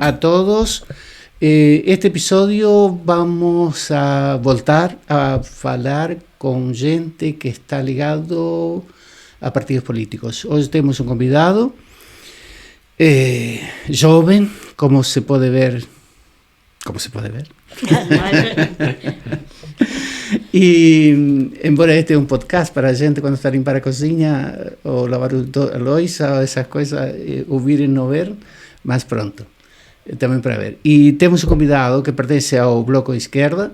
a todos. Este episódio vamos a voltar a falar com gente que está ligado a partidos políticos. Hoje temos um convidado jovem, como se pode ver. E, embora este é um podcast para a gente quando está a limpar a cozinha ou lavar a louça ou essas coisas, ouvir e não ver, mas pronto, também para ver. E temos um convidado que pertence ao Bloco de Esquerda,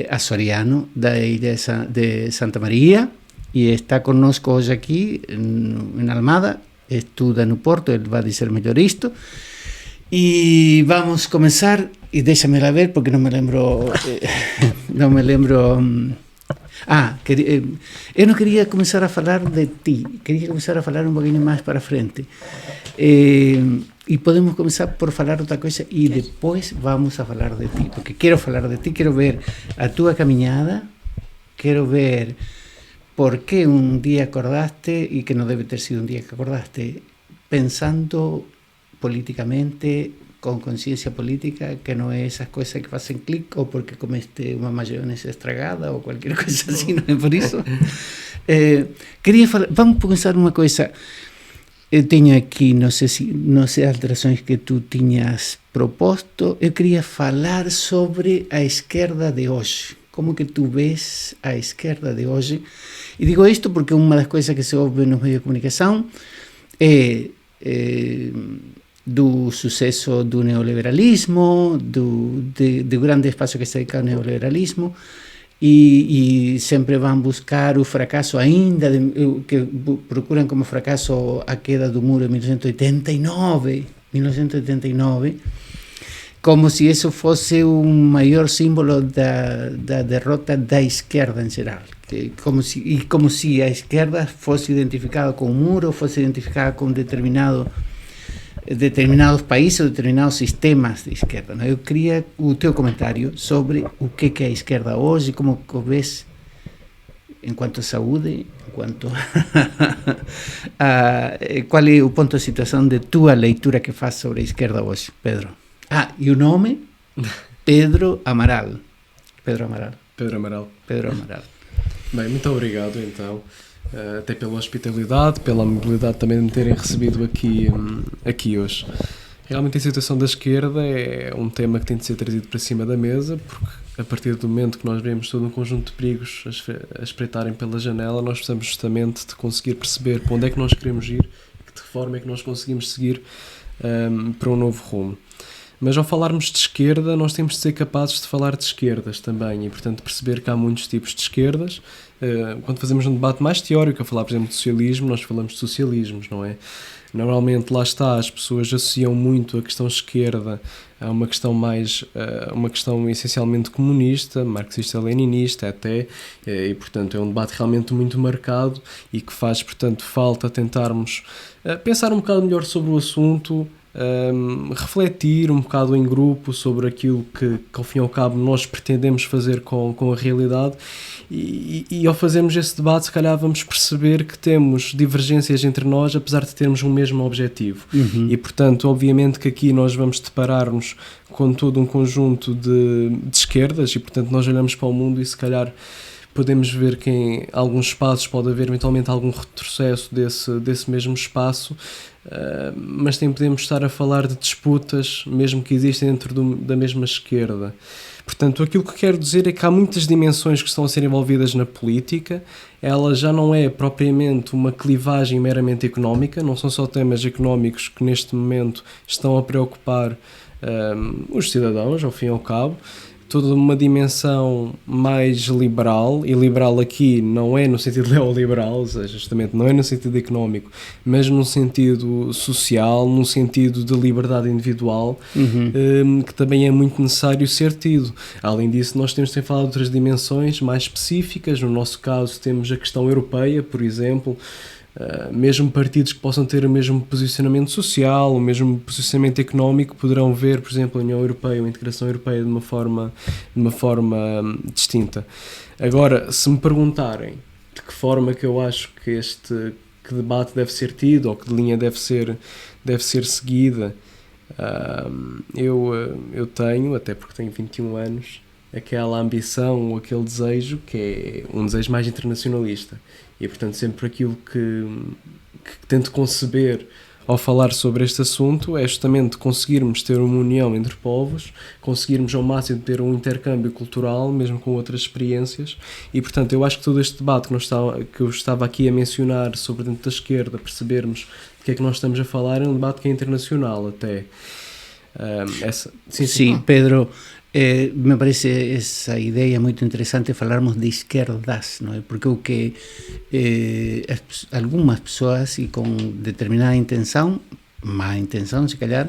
açoriano, da ilha de Santa Maria, e está conosco hoje aqui em Almada, estuda no Porto, ele vai dizer melhor isto. E vamos começar, e deixa-me lá ver porque não me lembro. Eu não queria começar a falar de ti, queria começar a falar um pouquinho mais para frente. E podemos começar por falar outra coisa e depois vamos a falar de ti, porque quero falar de ti, quero ver a tua caminhada, quero ver por que um dia acordaste, e que não deve ter sido um dia que acordaste, pensando políticamente, con conciencia política, que no es esas cosas que hacen clic o porque comeste una mayonesa estragada o cualquier cosa así, non é por iso. Quería falar, vamos pensar unha coisa. Eu teño aquí, non sei as alterações que tú tiñas proposto. Eu quería falar sobre a esquerda de hoxe. Como que tú ves a esquerda de hoxe? E digo isto porque unha das coisas que se ouve nos medios de comunicación é do sucesso do neoliberalismo, do grande espaço que se dedica ao neoliberalismo, e sempre vão buscar o fracasso ainda, que procuram como fracasso a queda do muro em 1989, como se isso fosse o maior símbolo da derrota da esquerda em geral, como se a esquerda fosse identificada com o muro, fosse identificada com determinados países ou determinados sistemas de esquerda. Eu queria o teu comentário sobre o que é a esquerda hoje, como que vês enquanto saúde, enquanto qual é o ponto de situação de tua leitura que faz sobre a esquerda hoje, Pedro? E o nome? Pedro Amaral. Bem, muito obrigado então, até pela hospitalidade, pela amabilidade também de me terem recebido aqui hoje. Realmente a situação da esquerda é um tema que tem de ser trazido para cima da mesa, porque a partir do momento que nós vemos todo um conjunto de perigos a espreitarem pela janela, nós precisamos justamente de conseguir perceber para onde é que nós queremos ir, de que forma é que nós conseguimos seguir para um novo rumo. Mas ao falarmos de esquerda, nós temos de ser capazes de falar de esquerdas também, e portanto perceber que há muitos tipos de esquerdas. Quando fazemos um debate mais teórico, a falar por exemplo de socialismo, nós falamos de socialismos, não é? Normalmente lá está, as pessoas associam muito a questão esquerda a uma questão uma questão essencialmente comunista, marxista-leninista até, e portanto é um debate realmente muito marcado e que faz portanto falta tentarmos pensar um bocado melhor sobre o assunto, refletir um bocado em grupo sobre aquilo que ao fim e ao cabo nós pretendemos fazer com a realidade, e ao fazermos esse debate se calhar vamos perceber que temos divergências entre nós apesar de termos um mesmo objetivo. E portanto obviamente que aqui nós vamos deparar-nos com todo um conjunto de esquerdas, e portanto nós olhamos para o mundo e se calhar podemos ver que em alguns espaços pode haver eventualmente algum retrocesso desse mesmo espaço, mas também podemos estar a falar de disputas mesmo que existem dentro da mesma esquerda. Portanto, aquilo que quero dizer é que há muitas dimensões que estão a ser envolvidas na política. Ela já não é propriamente uma clivagem meramente económica, não são só temas económicos que neste momento estão a preocupar os cidadãos, ao fim e ao cabo. Toda uma dimensão mais liberal, e liberal aqui não é no sentido neoliberal, ou seja, justamente não é no sentido económico, mas no sentido social, no sentido de liberdade individual, que também é muito necessário ser tido. Além disso, nós temos sempre falado de outras dimensões mais específicas. No nosso caso temos a questão europeia, por exemplo, mesmo partidos que possam ter o mesmo posicionamento social, o mesmo posicionamento económico, poderão ver, por exemplo, a União Europeia ou a integração europeia de uma forma distinta. Agora, se me perguntarem de que forma que eu acho que debate deve ser tido, ou que linha deve ser seguida, Eu tenho, até porque tenho 21 anos, aquela ambição ou aquele desejo que é um desejo mais internacionalista. E, portanto, sempre aquilo que tento conceber ao falar sobre este assunto é justamente conseguirmos ter uma união entre povos, conseguirmos ao máximo ter um intercâmbio cultural, mesmo com outras experiências, e portanto eu acho que todo este debate que eu estava aqui a mencionar sobre dentro da esquerda, percebermos de que é que nós estamos a falar, é um debate que é internacional até. Sim, Pedro, me parece essa ideia muito interessante, falarmos de esquerdas, não é? Porque o que algumas pessoas e com determinada intenção, má intenção se calhar,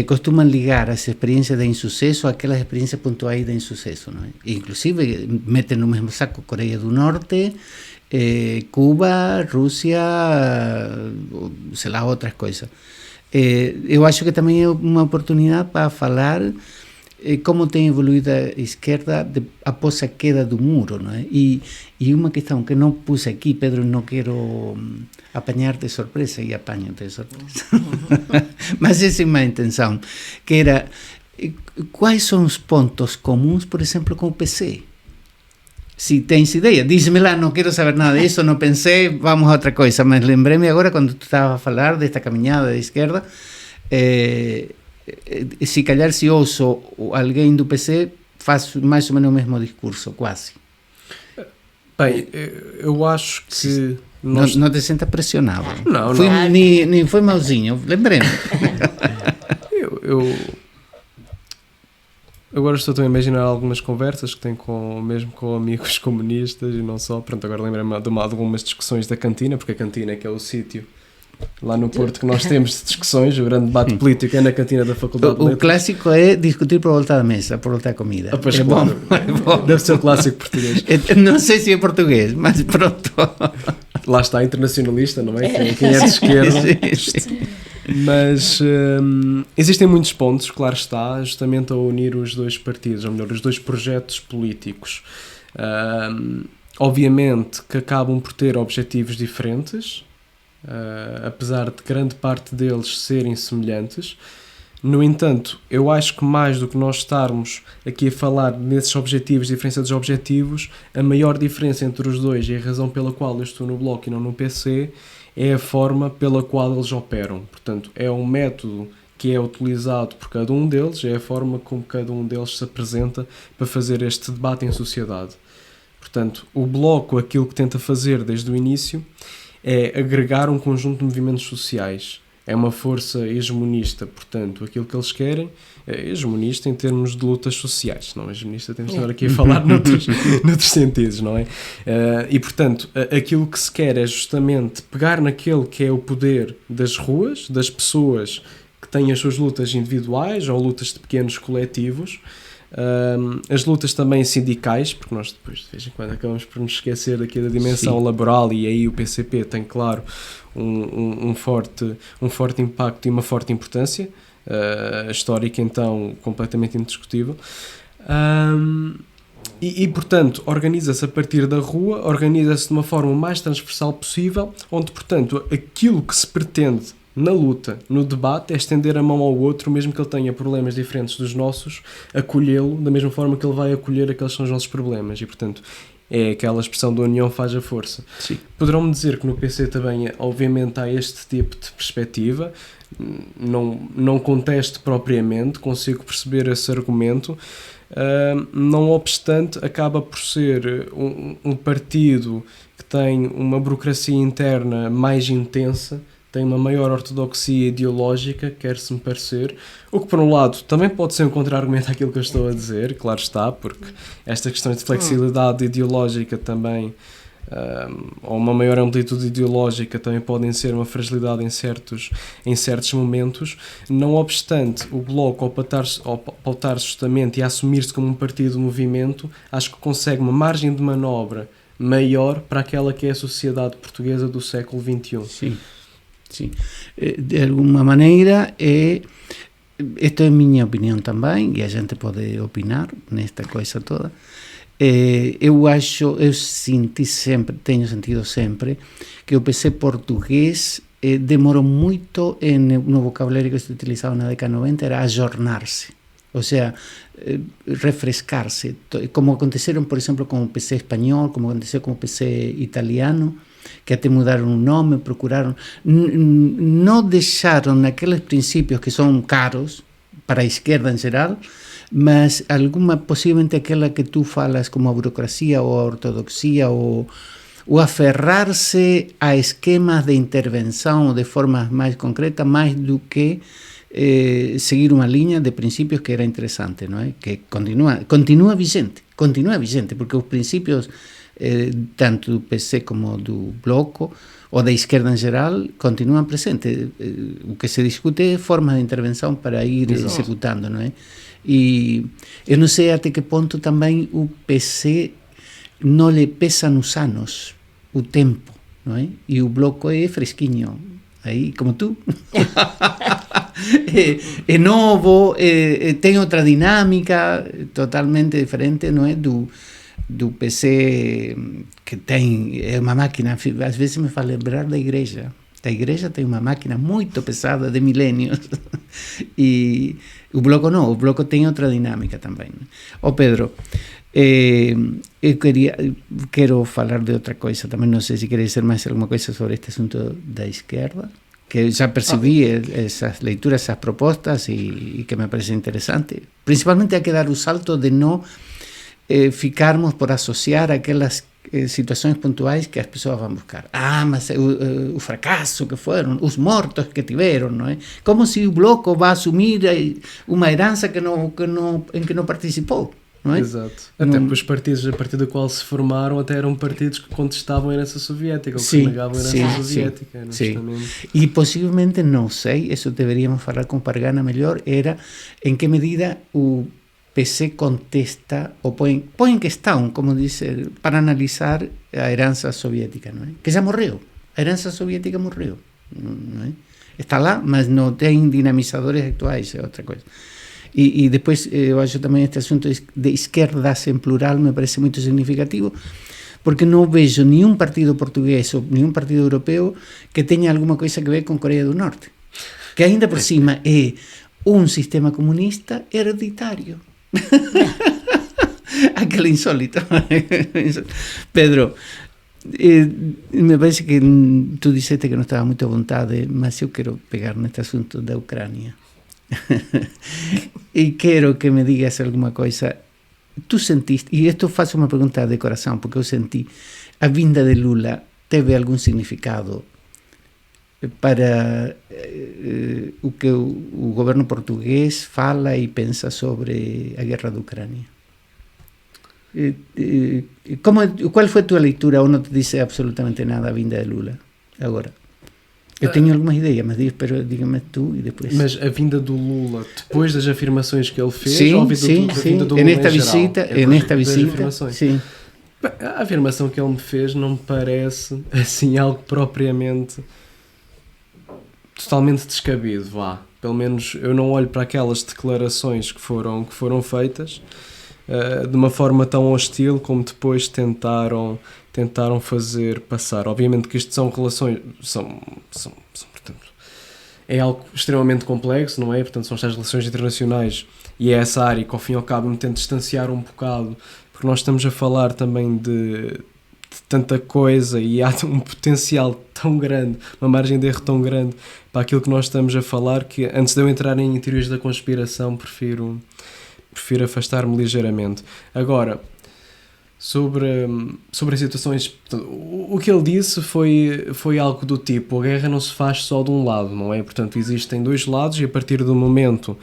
costumam ligar as experiências de insucesso àquelas experiências pontuais de insucesso, não é? Inclusive metem no mesmo saco Coreia do Norte, Cuba, Rússia, sei lá, outras coisas. Eu acho que também é uma oportunidade para falar como tem evoluído a esquerda após a queda do muro, não é? E uma questão que não pus aqui, Pedro, não quero apanhar de surpresa, e apanho-te de surpresa, mas essa é uma intenção, que era, quais são os pontos comuns, por exemplo, com o PC? Se tens ideia, diz-me lá, não quero saber nada disso, não pensei, vamos a outra coisa, mas lembrei-me agora, quando tu estava a falar desta caminhada da esquerda, se calhar se ouço alguém do PC faz mais ou menos o mesmo discurso, quase. Bem, eu acho que não te sinta pressionado. Não. Nem foi mauzinho, lembrei-me. eu agora estou a imaginar algumas conversas que tenho mesmo com amigos comunistas e não só. Pronto, agora lembrei-me de algumas discussões da cantina, porque a cantina é que é o sítio lá no Porto que nós temos discussões, o grande debate político é na cantina da Faculdade de Letras. O clássico é discutir por volta da mesa, por volta da comida. Pois, claro. Bom. Deve ser o clássico português. Não sei se é português, mas pronto. Lá está, internacionalista, não é? Quem é de esquerda. Sim. Mas existem muitos pontos, claro está, justamente a unir os dois partidos, ou melhor, os dois projetos políticos. Obviamente que acabam por ter objetivos diferentes, apesar de grande parte deles serem semelhantes. No entanto, eu acho que mais do que nós estarmos aqui a falar nesses objetivos, diferença dos objetivos, a maior diferença entre os dois e a razão pela qual eu estou no Bloco e não no PC é a forma pela qual eles operam. Portanto, é um método que é utilizado por cada um deles, é a forma como cada um deles se apresenta para fazer este debate em sociedade. Portanto, o Bloco, aquilo que tenta fazer desde o início, é agregar um conjunto de movimentos sociais. É uma força hegemonista, portanto, aquilo que eles querem é hegemonista em termos de lutas sociais. Não, hegemonista temos de estar aqui a falar noutros sentidos, não é? E, portanto, aquilo que se quer é justamente pegar naquele que é o poder das ruas, das pessoas que têm as suas lutas individuais ou lutas de pequenos coletivos, as lutas também sindicais, porque nós depois de vez em quando acabamos por nos esquecer aqui da dimensão laboral, e aí o PCP tem, claro, um forte impacto e uma forte importância histórica, então completamente indiscutível. E, portanto, organiza-se a partir da rua, organiza-se de uma forma o mais transversal possível, onde, portanto, aquilo que se pretende na luta, no debate, é estender a mão ao outro, mesmo que ele tenha problemas diferentes dos nossos, acolhê-lo da mesma forma que ele vai acolher aqueles que são os nossos problemas. E, portanto, é aquela expressão da união faz a força. Sim. Poderão-me dizer que no PC também, obviamente, há este tipo de perspectiva. Não contesto propriamente, consigo perceber esse argumento. Não obstante, acaba por ser um partido que tem uma burocracia interna mais intensa, tem uma maior ortodoxia ideológica, quer-se-me parecer, o que por um lado também pode ser um contra-argumento àquilo que eu estou a dizer, claro está, porque estas questões de flexibilidade ideológica também, ou uma maior amplitude ideológica, também podem ser uma fragilidade em certos momentos. Não obstante, o Bloco, ao pautar justamente e assumir-se como um partido de movimento, acho que consegue uma margem de manobra maior para aquela que é a sociedade portuguesa do século XXI. Sim, de alguma maneira esta é a minha opinião também, e a gente pode opinar nesta coisa toda. Eu tenho sentido sempre que o PC português demoró mucho en un vocabulario que se utilizaba en la década 90, era ayornarse, o sea, refrescarse, como aconteceron, por exemplo, com o PC espanhol, como aconteceu com o PC italiano, que até mudaram o nome, procuraram, não deixaram aqueles princípios que são caros para a esquerda em geral, mas alguma, possivelmente aquela que tu falas como a burocracia ou a ortodoxia ou aferrar-se a esquemas de intervenção de formas mais concretas, mais do que seguir uma linha de princípios que era interessante, não é? Que continua vigente, porque os princípios tanto do PC como do Bloco ou da esquerda em geral continuam presentes. O que se discute é formas de intervenção para ir executando, não é? E eu não sei até que ponto também o PC não lhe pesa nos anos o tempo, não é? E o Bloco é fresquinho, aí como tu. É novo, tem outra dinâmica totalmente diferente, não é? Do PC, que tem, é uma máquina, às vezes me faz lembrar da igreja. A igreja tem uma máquina muito pesada de milênios e o Bloco não, o Bloco tem outra dinâmica também. Pedro, eu quero falar de outra coisa também, não sei se queres dizer mais alguma coisa sobre este assunto da esquerda, que já percebi essas leituras, essas propostas e que me parece interessante. Principalmente há que dar o salto de não ficarmos por associar aquelas situações pontuais que as pessoas vão buscar. Mas o fracasso que foram, os mortos que tiveram, não é? Como se o Bloco vai assumir uma herança em que não participou, não é? Exato. Até porque os partidos a partir do qual se formaram até eram partidos que contestavam a herança soviética, ou que negavam a herança soviética. Sim. E possivelmente, não sei, isso deveríamos falar com Pargana melhor, era em que medida o PC contesta ou põe em questão, como dizer, para analisar a herança soviética, não é? Que já morreu, a herança soviética morreu, não é? Está lá, mas não tem dinamizadores actuais, é outra coisa. E depois eu acho também este assunto de esquerdas em plural me parece muito significativo, porque não vejo nenhum partido português ou nenhum partido europeu que tenha alguma coisa a ver com Coreia do Norte, que ainda por cima é um sistema comunista hereditário. Aquele insólito. Pedro, me parece que tu disseste que não estava muito à vontade, mas eu quero pegar neste assunto da Ucrânia e quero que me digas alguma coisa. Tu sentiste, e isto faço uma pergunta de coração, porque eu senti, a vinda de Lula teve algum significado para o que o governo português fala e pensa sobre a guerra da Ucrânia? Qual foi a tua leitura, ou não te disse absolutamente nada a vinda de Lula agora? Eu tenho algumas ideias, mas diga-me tu e depois. Mas a vinda do Lula, depois das afirmações que ele fez, sim, ou a vinda do Lula nesta visita, sim. A afirmação que ele me fez não me parece assim algo propriamente totalmente descabido, vá. Pelo menos eu não olho para aquelas declarações que foram feitas de uma forma tão hostil como depois tentaram fazer passar. Obviamente que isto são relações, portanto, é algo extremamente complexo, não é? Portanto, são estas relações internacionais e é essa área que ao fim e ao cabo me tento distanciar um bocado, porque nós estamos a falar também de tanta coisa e há um potencial tão grande, uma margem de erro tão grande para aquilo que nós estamos a falar, que antes de eu entrar em teorias da conspiração prefiro afastar-me ligeiramente. Agora, sobre as situações, portanto, o que ele disse foi algo do tipo: a guerra não se faz só de um lado, não é? Portanto, existem dois lados e a partir do momento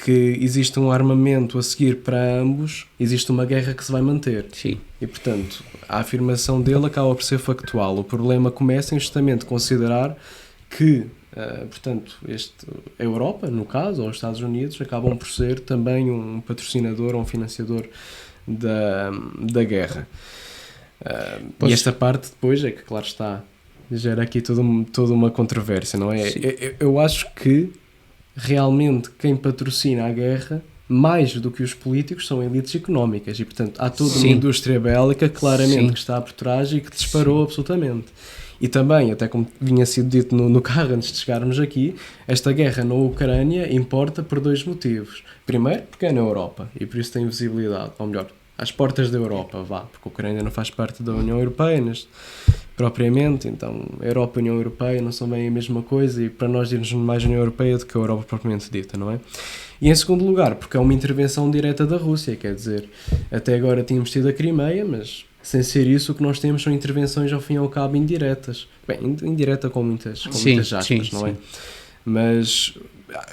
que existe um armamento a seguir para ambos, existe uma guerra que se vai manter. Sim. E, portanto, a afirmação dele acaba por ser factual. O problema começa em justamente considerar que, portanto, a Europa, no caso, ou os Estados Unidos, acabam por ser também um patrocinador ou um financiador da guerra. E esta parte depois é que, claro está, gera aqui toda uma controvérsia, não é? Eu acho que realmente quem patrocina a guerra mais do que os políticos, são elites económicas e, portanto, há toda uma Sim. indústria bélica claramente Sim. que está por trás e que disparou absolutamente. E também, até como vinha sido dito no carro antes de chegarmos aqui, esta guerra na Ucrânia importa por 2 motivos. Primeiro, porque é na Europa e por isso tem visibilidade, ou melhor, às portas da Europa, porque a Ucrânia não faz parte da União Europeia propriamente, então a Europa e a União Europeia não são bem a mesma coisa e para nós irmos mais à União Europeia do que a Europa propriamente dita, não é? E em segundo lugar, porque é uma intervenção direta da Rússia, quer dizer, até agora tínhamos tido a Crimeia, mas sem ser isso o que nós temos são intervenções ao fim e ao cabo indiretas. Bem, indireta com muitas aspas, não é? Mas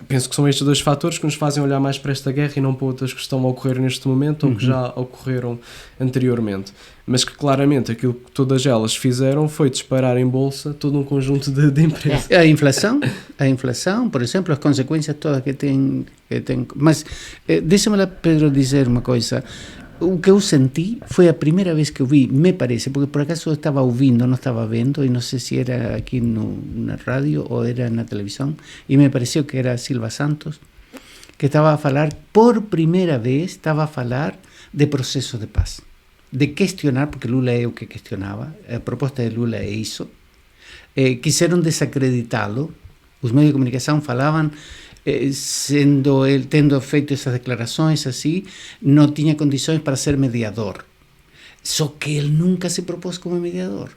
penso que são estes 2 fatores que nos fazem olhar mais para esta guerra e não para outras que estão a ocorrer neste momento ou que já ocorreram anteriormente. Mas que claramente aquilo que todas elas fizeram foi disparar em bolsa todo um conjunto de empresas. A inflação, por exemplo, as consequências todas que tem. Mas deixa-me lá, Pedro, dizer uma coisa. O que eu senti foi a primeira vez que eu vi, me parece, porque por acaso eu estava ouvindo, não estava vendo, e não sei se era aqui na rádio ou era na televisão, e me pareceu que era Silva Santos, que estava a falar, por primeira vez, estava a falar de processo de paz. De questionar, porque Lula é o que questionava, a proposta de Lula é isso. Quiseram desacreditá-lo, os meios de comunicação falavam, sendo ele tendo feito essas declarações assim, não tinha condições para ser mediador. Só que ele nunca se propôs como mediador.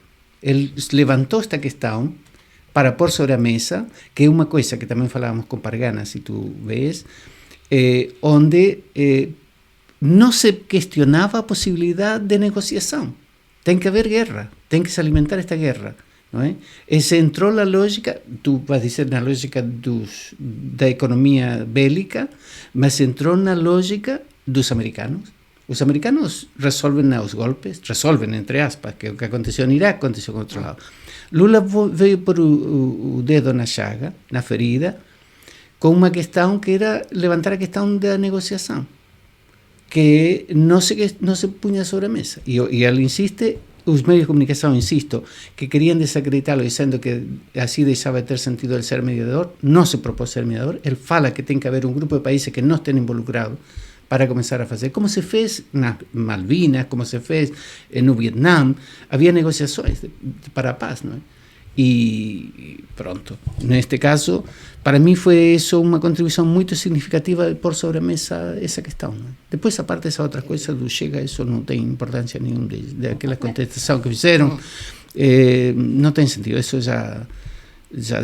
Ele levantou esta questão para pôr sobre a mesa, que é uma coisa que também falávamos com Pargana, se tu vês, onde não se questionava a possibilidade de negociação. Tem que haver guerra, tem que se alimentar esta guerra. Não é? E se entrou na lógica, tu vais dizer na lógica da economia bélica, mas entrou na lógica dos americanos. Os americanos resolvem os golpes, resolvem entre aspas, que o que aconteceu no Iraque aconteceu com outro lado. Lula veio por o dedo na chaga, na ferida, com uma questão que era levantar a questão da negociação, que não se punha sobre a mesa. E ele insiste. Os meios de comunicação, insisto, que queriam desacreditá-lo dizendo que assim deixava de ter sentido ele ser mediador, não se propôs ser mediador. Ele fala que tem que haver um grupo de países que não estejam involucrados para começar a fazer, como se fez nas Malvinas, como se fez no Vietnã, havia negociações para a paz, não é? E pronto, neste caso, para mim foi isso uma contribuição muito significativa de pôr sobre a mesa essa questão, não é? Depois, a parte dessa outra coisa do Chega, isso não tem importância nenhuma daquela contestação que fizeram, não tem sentido, isso já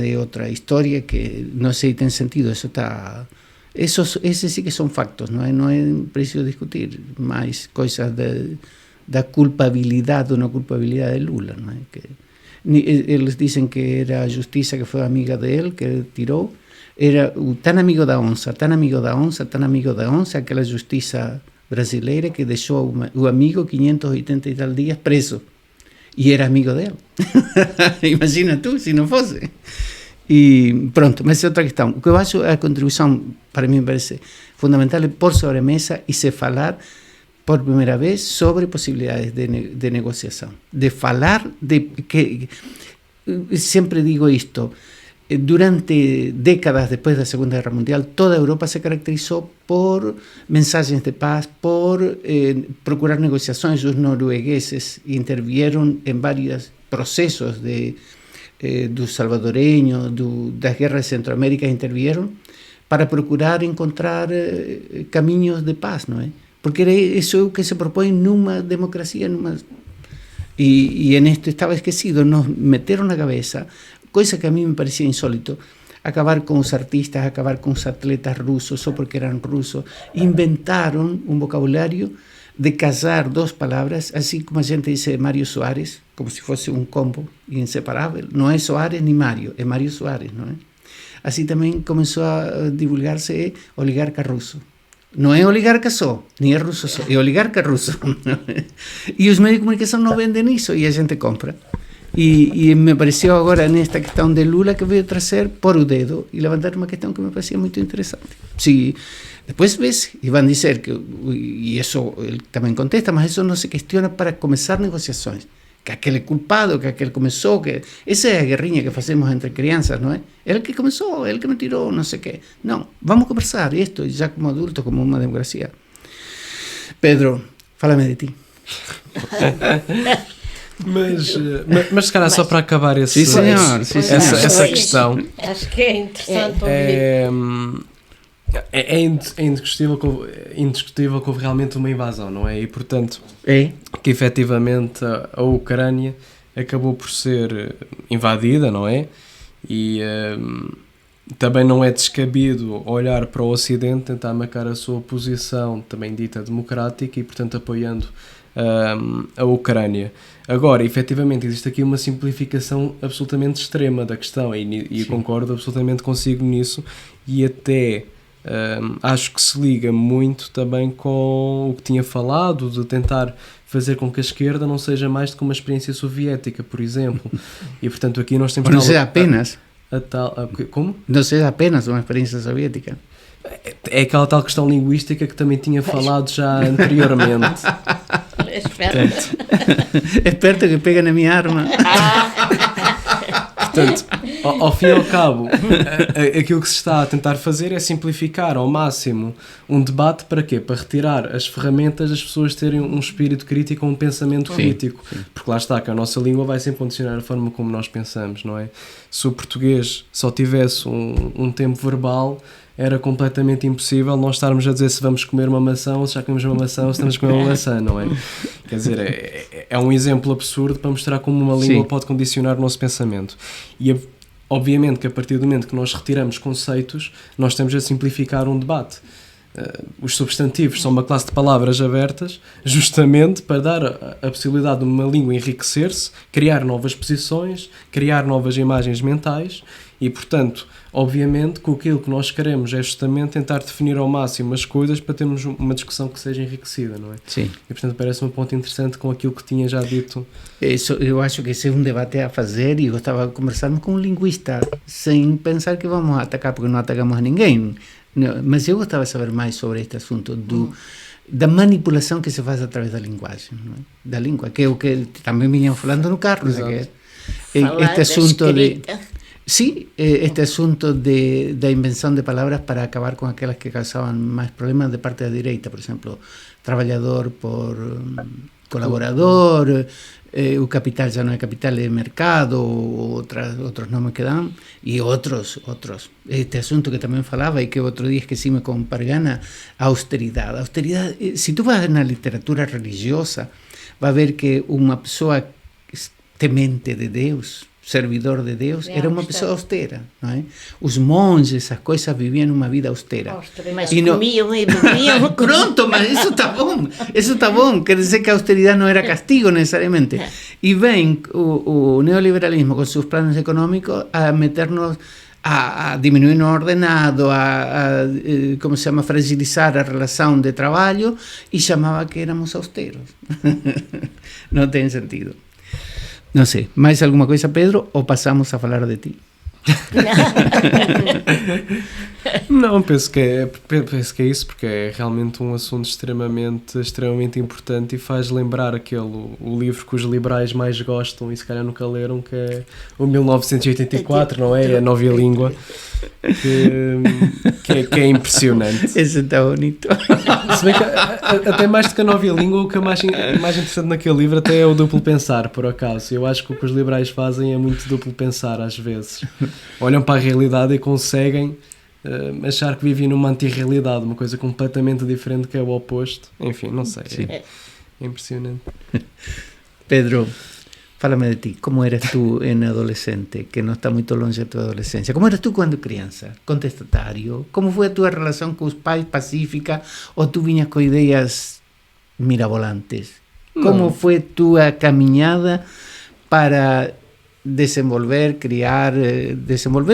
é outra história que não sei se tem sentido, isso está... Esses sí que são factos, não é preciso discutir mais coisas da culpabilidade ou não culpabilidade de Lula, não é? Que eles dizem que era a justiça que foi amiga dele, que ele tirou, era tan amigo da onça, tan amigo da onça, tan amigo da onça, aquela justiça brasileira que deixou o amigo 580 e tal dias preso, e era amigo dele. Imagina tu, se não fosse. E pronto, mas é outra questão. O que eu acho a contribuição, para mim, me parece fundamental é pôr sobre a mesa e se falar por primeira vez sobre possibilidades de negociação. De falar de que, sempre digo isto, durante décadas depois da Segunda Guerra Mundial, toda a Europa se caracterizou por mensagens de paz, por procurar negociações. Os noruegueses intervieron em vários processos dos salvadoreños, das guerras de Centroamérica, intervieron para procurar encontrar caminhos de paz, não é? Porque isso é o que se propõe numa democracia, e en esto estava esquecido, nos meteram na cabeça, coisa que a mim me parecia insólito, acabar com os artistas, acabar com os atletas russos só porque eram russos. Inventaram um vocabulário de casar 2 palavras, assim como a gente diz Mário Soares, como se fosse um combo inseparável. Não é Soares nem Mário, é Mário Soares, não é? Assim também começou a divulgar-se oligarca russo. Não é oligarca só, nem é russo só, é oligarca russo. E os meios de comunicação não vendem isso e a gente compra. E me pareceu agora nesta questão de Lula que veio trazer, pôr o dedo e levantar uma questão que me parecia muito interessante. Sí, depois vês, e vão dizer que, e isso ele também contesta, mas isso não se questiona para começar negociações. que aquele é culpado, que aquele começou, que essa é a guerrinha que fazemos entre crianças, não é? Ele que começou, ele que me tirou, não sei o quê. Não, vamos conversar isto, já como adultos, como uma democracia. Pedro, fala-me de ti. Mas se calhar só para acabar Sim, senhor. Essa questão. Acho que é interessante ouvir. É indiscutível que houve realmente uma invasão, não é? E portanto, que efetivamente a Ucrânia acabou por ser invadida, não é? E também não é descabido olhar para o Ocidente, tentar marcar a sua posição também dita democrática e portanto apoiando a Ucrânia. Agora, efetivamente, existe aqui uma simplificação absolutamente extrema da questão e concordo absolutamente consigo nisso e até acho que se liga muito também com o que tinha falado de tentar fazer com que a esquerda não seja mais do que uma experiência soviética, por exemplo. E portanto aqui nós temos... Não seja apenas... Como? Não seja apenas uma experiência soviética. É aquela tal questão linguística que também tinha falado já anteriormente. Esperto que pega na minha arma. Portanto, ao fim e ao cabo, aquilo que se está a tentar fazer é simplificar ao máximo um debate para quê? Para retirar as ferramentas das pessoas terem um espírito crítico, um pensamento crítico. Porque lá está, que a nossa língua vai sempre condicionar a forma como nós pensamos, não é? Se o português só tivesse um tempo verbal, era completamente impossível nós estarmos a dizer se vamos comer uma maçã ou se já comemos uma maçã ou se estamos a comer uma maçã, não é? Quer dizer, é um exemplo absurdo para mostrar como uma língua pode condicionar o nosso pensamento. E obviamente que a partir do momento que nós retiramos conceitos, nós estamos a simplificar um debate. Os substantivos são uma classe de palavras abertas justamente para dar a possibilidade de uma língua enriquecer-se, criar novas posições, criar novas imagens mentais e, portanto, obviamente que aquilo que nós queremos é justamente tentar definir ao máximo as coisas para termos uma discussão que seja enriquecida, não é? Sim. E, portanto, parece um ponto interessante com aquilo que tinha já dito. Isso, eu acho que esse é um debate a fazer e gostava de conversarmos com um linguista sem pensar que vamos atacar porque não atacamos a ninguém. Não, mas eu gostava de saber mais sobre este assunto da manipulação que se faz através da linguagem, não é? Da língua, que é o que também vinham falando no Carlos, que este assunto de... Sí, este asunto da invenção de palavras para acabar com aquelas que causavam mais problemas de parte da direita, por exemplo, trabalhador por colaborador, o capital já não é capital, é mercado, outros nomes que dão, e outros. Este assunto que também falava e que outro dia esqueci-me com Pargana, a austeridade. A austeridade, se tu vas na literatura religiosa, vai ver que uma pessoa temente de Deus, servidor de Deus, era uma pessoa austera, não é? Os monges, essas coisas, viviam uma vida austera. Mas comiam e bebiam. Pronto, mas isso está bom, quer dizer que a austeridade não era castigo necessariamente. E vem o neoliberalismo com seus planos econômicos a meter-nos a diminuir o ordenado, como se chama, fragilizar a relação de trabalho e chamava que éramos austeros. Não tem sentido. Não sei, mais alguma coisa, Pedro, ou passamos a falar de ti? Não, penso que é isso, porque é realmente um assunto extremamente importante e faz lembrar o livro que os liberais mais gostam e se calhar nunca leram, que é o 1984, não é? A Nova Língua, que é impressionante. Esse está bonito. Se bem que até mais do que a Nova Língua, o que é mais interessante naquele livro até é o duplo pensar, por acaso. Eu acho que o que os liberais fazem é muito duplo pensar às vezes. Olham para a realidade e conseguem achar que vivem numa antirrealidade, uma coisa completamente diferente que é o oposto. Enfim, não sei, é impressionante. Pedro, fala-me de ti, como eras tu em adolescente, que não está muito longe da tua adolescência, como eras tu quando criança, contestatário, como foi a tua relação com os pais, pacífica, ou tu vinhas com ideias mirabolantes? Como foi tua caminhada para desenvolver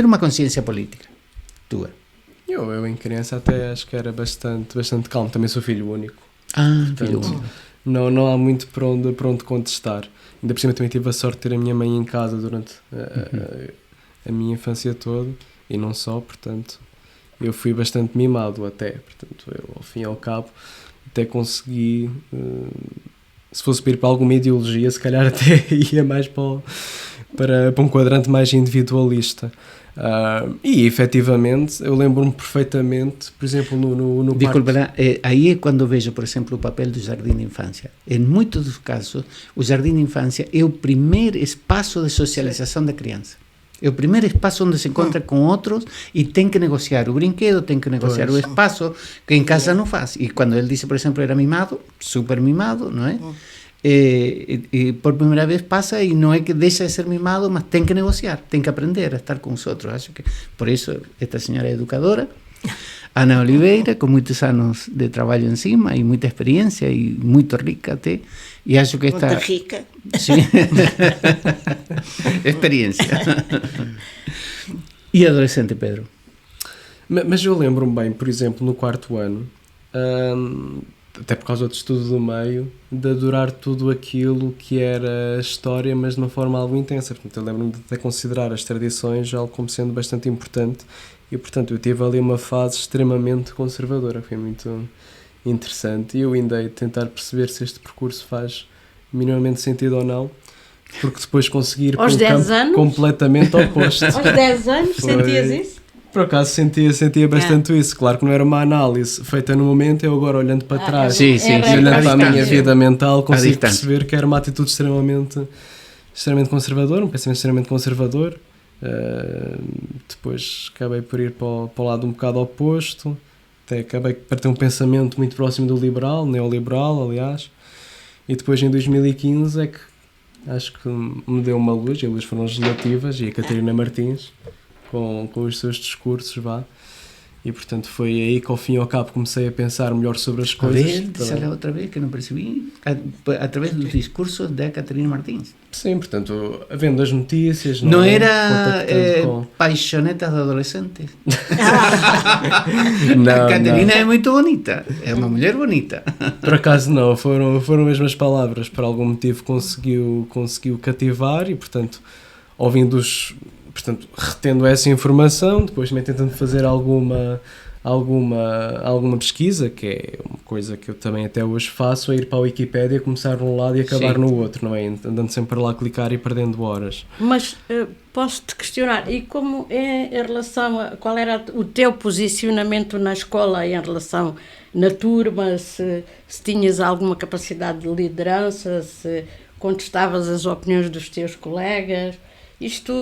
uma consciência política tua? Eu em criança até acho que era bastante calmo, também sou filho único. Filho único. Não há muito para onde contestar. Ainda por cima também tive a sorte de ter a minha mãe em casa durante a minha infância toda e não só, portanto eu fui bastante mimado até, portanto eu ao fim e ao cabo até consegui se fosse ir para alguma ideologia, se calhar até ia mais para um quadrante mais individualista. E efetivamente eu lembro-me perfeitamente, por exemplo, no Disculpa, aí é quando vejo, por exemplo, o papel do jardim de infância. Em muitos dos casos, o jardim de infância é o primeiro espaço de socialização da criança. É o primeiro espaço onde se encontra com outros e tem que negociar o brinquedo, tem que negociar o espaço, que em casa não faz. E quando ele disse, por exemplo, era mimado, super mimado, não é? E por primeira vez passa e não é que deixa de ser mimado, mas tem que negociar, tem que aprender a estar com os outros. Acho que por isso esta senhora é educadora, Ana Oliveira, com muitos anos de trabalho em cima e muita experiência e muito rica até, e acho que está... Muito rica. Sim. Experiência. E adolescente, Pedro? Mas eu lembro-me bem, por exemplo, no 4º ano, até por causa do estudo do meio, de adorar tudo aquilo que era história, mas de uma forma algo intensa. Portanto, eu lembro-me de até considerar as tradições algo como sendo bastante importante e, portanto, eu tive ali uma fase extremamente conservadora, foi muito interessante, e eu ainda hei de tentar perceber se este percurso faz minimamente sentido ou não, porque depois consegui ir para um campo completamente oposto. Aos 10 anos sentias isso? Por acaso sentia bastante isso. Claro que não era uma análise feita no momento, eu agora olhando para trás e olhando para a minha vida mental consigo perceber que era uma atitude extremamente conservadora, um pensamento extremamente conservador. Depois acabei por ir para o lado um bocado oposto, até acabei por ter um pensamento muito próximo do liberal, neoliberal, aliás, e depois em 2015 é que acho que me deu uma luz, e as luzes foram legislativas, e a Catarina Martins com os seus discursos, e portanto foi aí que ao fim e ao cabo comecei a pensar melhor sobre as coisas. Disse outra vez que não percebi, através dos discursos da Catarina Martins. Sim, portanto, havendo as notícias... Não era paixonetas de adolescentes? Não, a Catarina é muito bonita, é uma mulher bonita. Por acaso não, foram mesmo as palavras, por algum motivo conseguiu cativar, e portanto, retendo essa informação, depois também tentando fazer alguma pesquisa, que é uma coisa que eu também até hoje faço, é ir para a Wikipédia, começar num lado e acabar no outro, não é? Andando sempre para lá a clicar e perdendo horas. Mas posso-te questionar, e como é em relação a qual era o teu posicionamento na escola em relação na turma, se tinhas alguma capacidade de liderança, se contestavas as opiniões dos teus colegas? Isto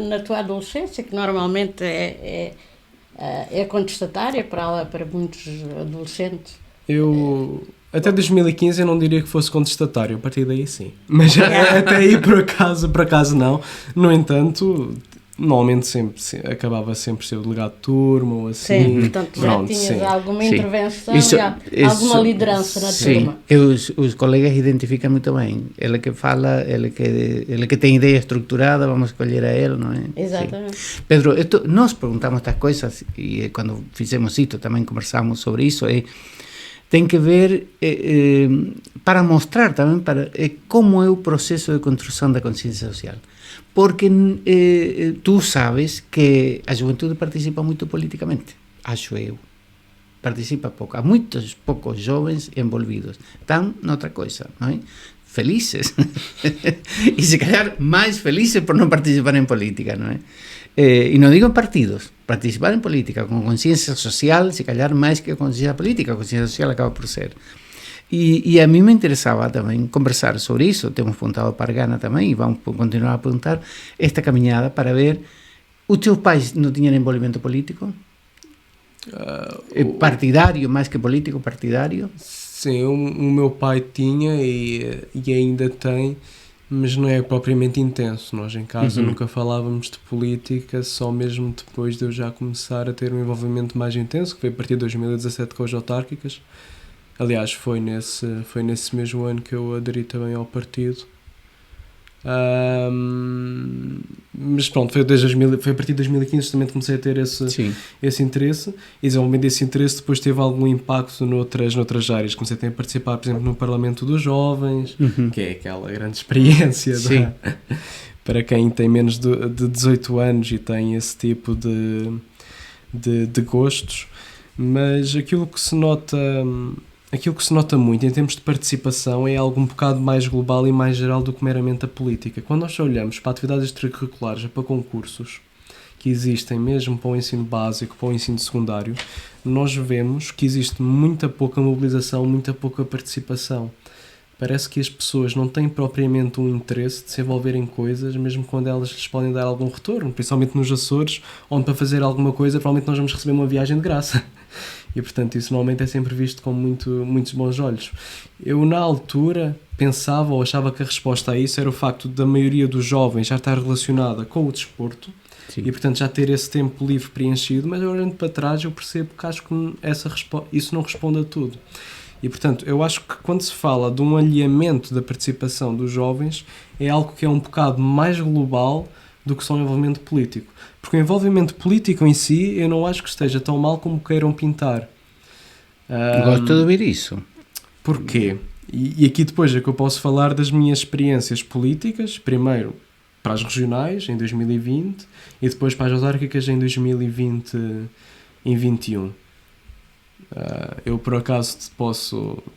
na tua adolescência, que normalmente é contestatária para muitos adolescentes. Eu, até 2015, eu não diria que fosse contestatário, a partir daí sim. Mas até aí, por acaso não. No entanto, normalmente acabava sempre ser o delegado de turma ou assim. Sim, portanto já tinhas alguma intervenção e alguma liderança na turma. Os colegas identificam muito bem. Ele que fala, ele que tem ideia estruturada, vamos escolher a ele, não é? Exatamente. Sim. Pedro, nós perguntamos estas coisas e quando fizemos isto também conversamos sobre isso. Tem que ver para mostrar também como é o processo de construção da consciência social. Porque tu sabes que a juventude participa muito politicamente, acho eu. Participa pouco. Há muitos poucos jovens envolvidos. Estão noutra coisa, não é? Felizes. E se calhar mais felizes por não participar em política, não é? E não digo em partidos, participar em política com consciência social, se calhar mais que consciência política, a consciência social acaba por ser. E a mim me interessava também conversar sobre isso, temos perguntado para a Gana também, e vamos continuar a perguntar, esta caminhada para ver, os teus pais não tinham envolvimento político? Partidário, mais que político, partidário? Sim, o meu pai tinha e ainda tem, mas não é propriamente intenso. Nós em casa nunca falávamos de política, só mesmo depois de eu já começar a ter um envolvimento mais intenso, que foi a partir de 2017 com as autárquicas. Aliás, foi nesse mesmo ano que eu aderi também ao partido. Mas pronto, foi a partir de 2015 também comecei a ter esse interesse, e desenvolvendo esse interesse depois teve algum impacto noutras áreas. Comecei a participar, por exemplo, no Parlamento dos Jovens, que é aquela grande experiência para quem tem menos de 18 anos e tem esse tipo de gostos. Mas aquilo que se nota aquilo que se nota muito em termos de participação é algo um bocado mais global e mais geral do que meramente a política. Quando nós olhamos para atividades extracurriculares, para concursos que existem mesmo para o ensino básico, para o ensino secundário, nós vemos que existe muita pouca mobilização, muita pouca participação. Parece que as pessoas não têm propriamente um interesse de se envolver em coisas, mesmo quando elas lhes podem dar algum retorno, principalmente nos Açores, onde para fazer alguma coisa provavelmente nós vamos receber uma viagem de graça. E, portanto, isso normalmente é sempre visto com muitos bons olhos. Eu, na altura, pensava ou achava que a resposta a isso era o facto da maioria dos jovens já estar relacionada com o desporto. Sim. E, portanto, já ter esse tempo livre preenchido, mas olhando para trás eu percebo que acho que isso não responde a tudo. E, portanto, eu acho que quando se fala de um alinhamento da participação dos jovens, é algo que é um bocado mais global do que só o envolvimento político. Porque o envolvimento político em si, eu não acho que esteja tão mal como queiram pintar. Gosto de ouvir isso. Porquê? E aqui depois é que eu posso falar das minhas experiências políticas, primeiro para as regionais, em 2020, e depois para as autárquicas em 2020 e 2021. Eu por acaso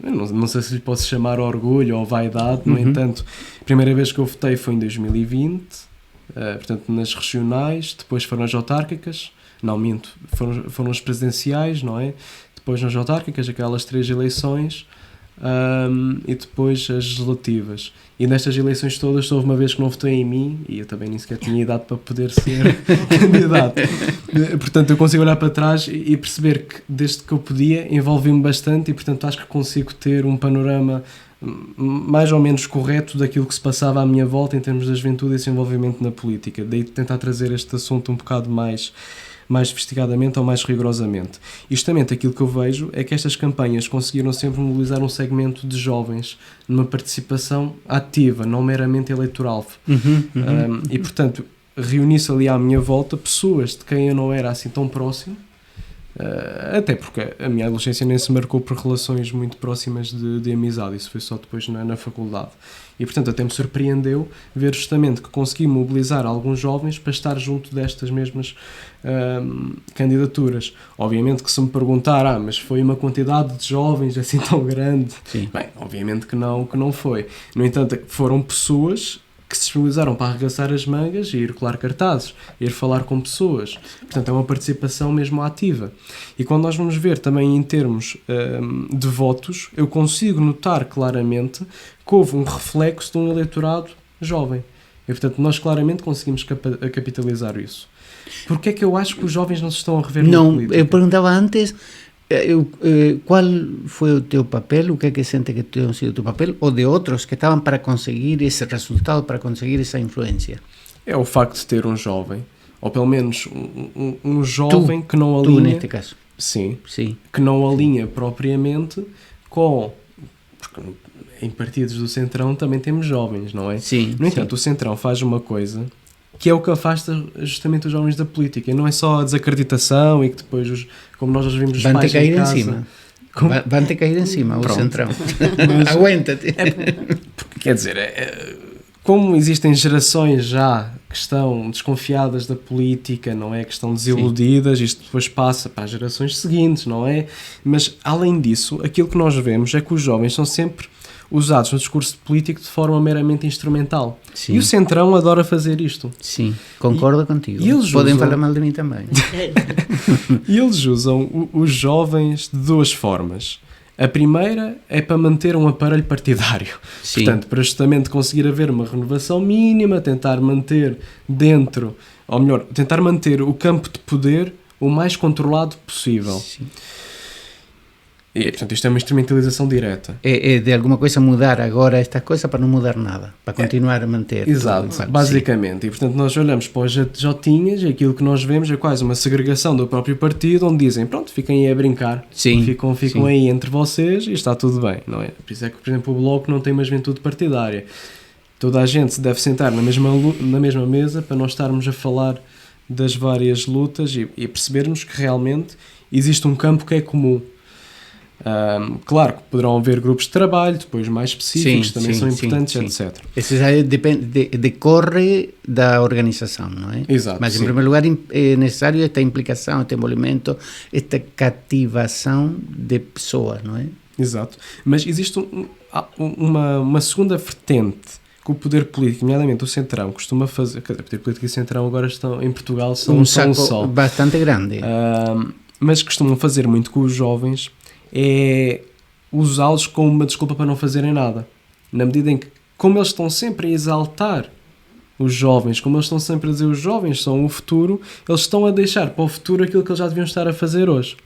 não sei se lhe posso chamar orgulho ou vaidade, no entanto, a primeira vez que eu votei foi em 2020, portanto nas regionais, depois foram as autárquicas, não minto, foram as presidenciais, não é? Depois nas autárquicas, aquelas 3 eleições, e depois as legislativas. E nestas eleições todas houve uma vez que não votou em mim e eu também nem sequer tinha idade para poder ser candidato. Portanto, eu consigo olhar para trás e perceber que desde que eu podia envolvi-me bastante e, portanto, acho que consigo ter um panorama mais ou menos correto daquilo que se passava à minha volta em termos da juventude e esse envolvimento na política. Daí tentar trazer este assunto um bocado mais sofisticadamente ou mais rigorosamente. E justamente aquilo que eu vejo é que estas campanhas conseguiram sempre mobilizar um segmento de jovens numa participação ativa, não meramente eleitoral. E, portanto, reuni-se ali à minha volta pessoas de quem eu não era assim tão próximo, até porque a minha adolescência nem se marcou por relações muito próximas de amizade, isso foi só depois na faculdade. E, portanto, até me surpreendeu ver justamente que consegui mobilizar alguns jovens para estar junto destas mesmas candidaturas. Obviamente que se me perguntar, mas foi uma quantidade de jovens assim tão grande? Sim. Bem, obviamente que não foi. No entanto, foram pessoas que se disponibilizaram para arregaçar as mangas e ir colar cartazes, ir falar com pessoas. Portanto, é uma participação mesmo ativa. E quando nós vamos ver também em termos de votos, eu consigo notar claramente que houve um reflexo de um eleitorado jovem. E, portanto, nós claramente conseguimos capitalizar isso. Porquê é que eu acho que os jovens não se estão a rever na política? Eu perguntava antes qual foi o teu papel, o que é que sente que tenha sido o teu papel, ou de outros que estavam para conseguir esse resultado, para conseguir essa influência? É o facto de ter um jovem, ou pelo menos um jovem que não alinha... Tu, neste caso. Sim. Que não alinha propriamente com... Porque em partidos do Centrão também temos jovens, não é? Sim. No entanto, o Centrão faz uma coisa que é o que afasta justamente os jovens da política. E não é só a desacreditação e que depois, como nós já vimos, os pais em casa... Vão-te cair em cima, o Centrão. Aguenta-te. Quer dizer, como existem gerações já que estão desconfiadas da política, não é? Que estão desiludidas, isto depois passa para as gerações seguintes, não é? Mas, além disso, aquilo que nós vemos é que os jovens são sempre usados no discurso político de forma meramente instrumental. Sim. E o Centrão adora fazer isto. Sim, concordo contigo. E eles podem falar mal de mim também. E eles usam os jovens de 2 formas. A primeira é para manter um aparelho partidário. Sim. Portanto, para justamente conseguir haver uma renovação mínima, tentar manter dentro, ou melhor, tentar manter o campo de poder o mais controlado possível. Sim. E, portanto, isto é uma instrumentalização direta. É de alguma coisa mudar agora estas coisas para não mudar nada, para continuar a manter. Exato, basicamente. Sim. E, portanto, nós olhamos para os Jotinhas e aquilo que nós vemos é quase uma segregação do próprio partido, onde dizem, pronto, fiquem aí a brincar. Sim. Ficam aí entre vocês e está tudo bem, não é? Por isso é que, por exemplo, o Bloco não tem uma juventude partidária. Toda a gente se deve sentar na mesma mesa para nós estarmos a falar das várias lutas e percebermos que realmente existe um campo que é comum. Claro que poderão haver grupos de trabalho depois mais específicos, também são importantes, etc. Isso já decorre da organização, não é? Exato. Mas, em primeiro lugar, é necessário esta implicação, este envolvimento, esta cativação de pessoas, não é? Exato. Mas existe uma segunda vertente que o poder político, nomeadamente o Centrão, costuma fazer. O poder político e o Centrão agora estão em Portugal, são um só um saco só. bastante grande. Mas costumam fazer muito com os jovens é usá-los como uma desculpa para não fazerem nada. Na medida em que, como eles estão sempre a exaltar os jovens, como eles estão sempre a dizer os jovens são o futuro, eles estão a deixar para o futuro aquilo que eles já deviam estar a fazer hoje.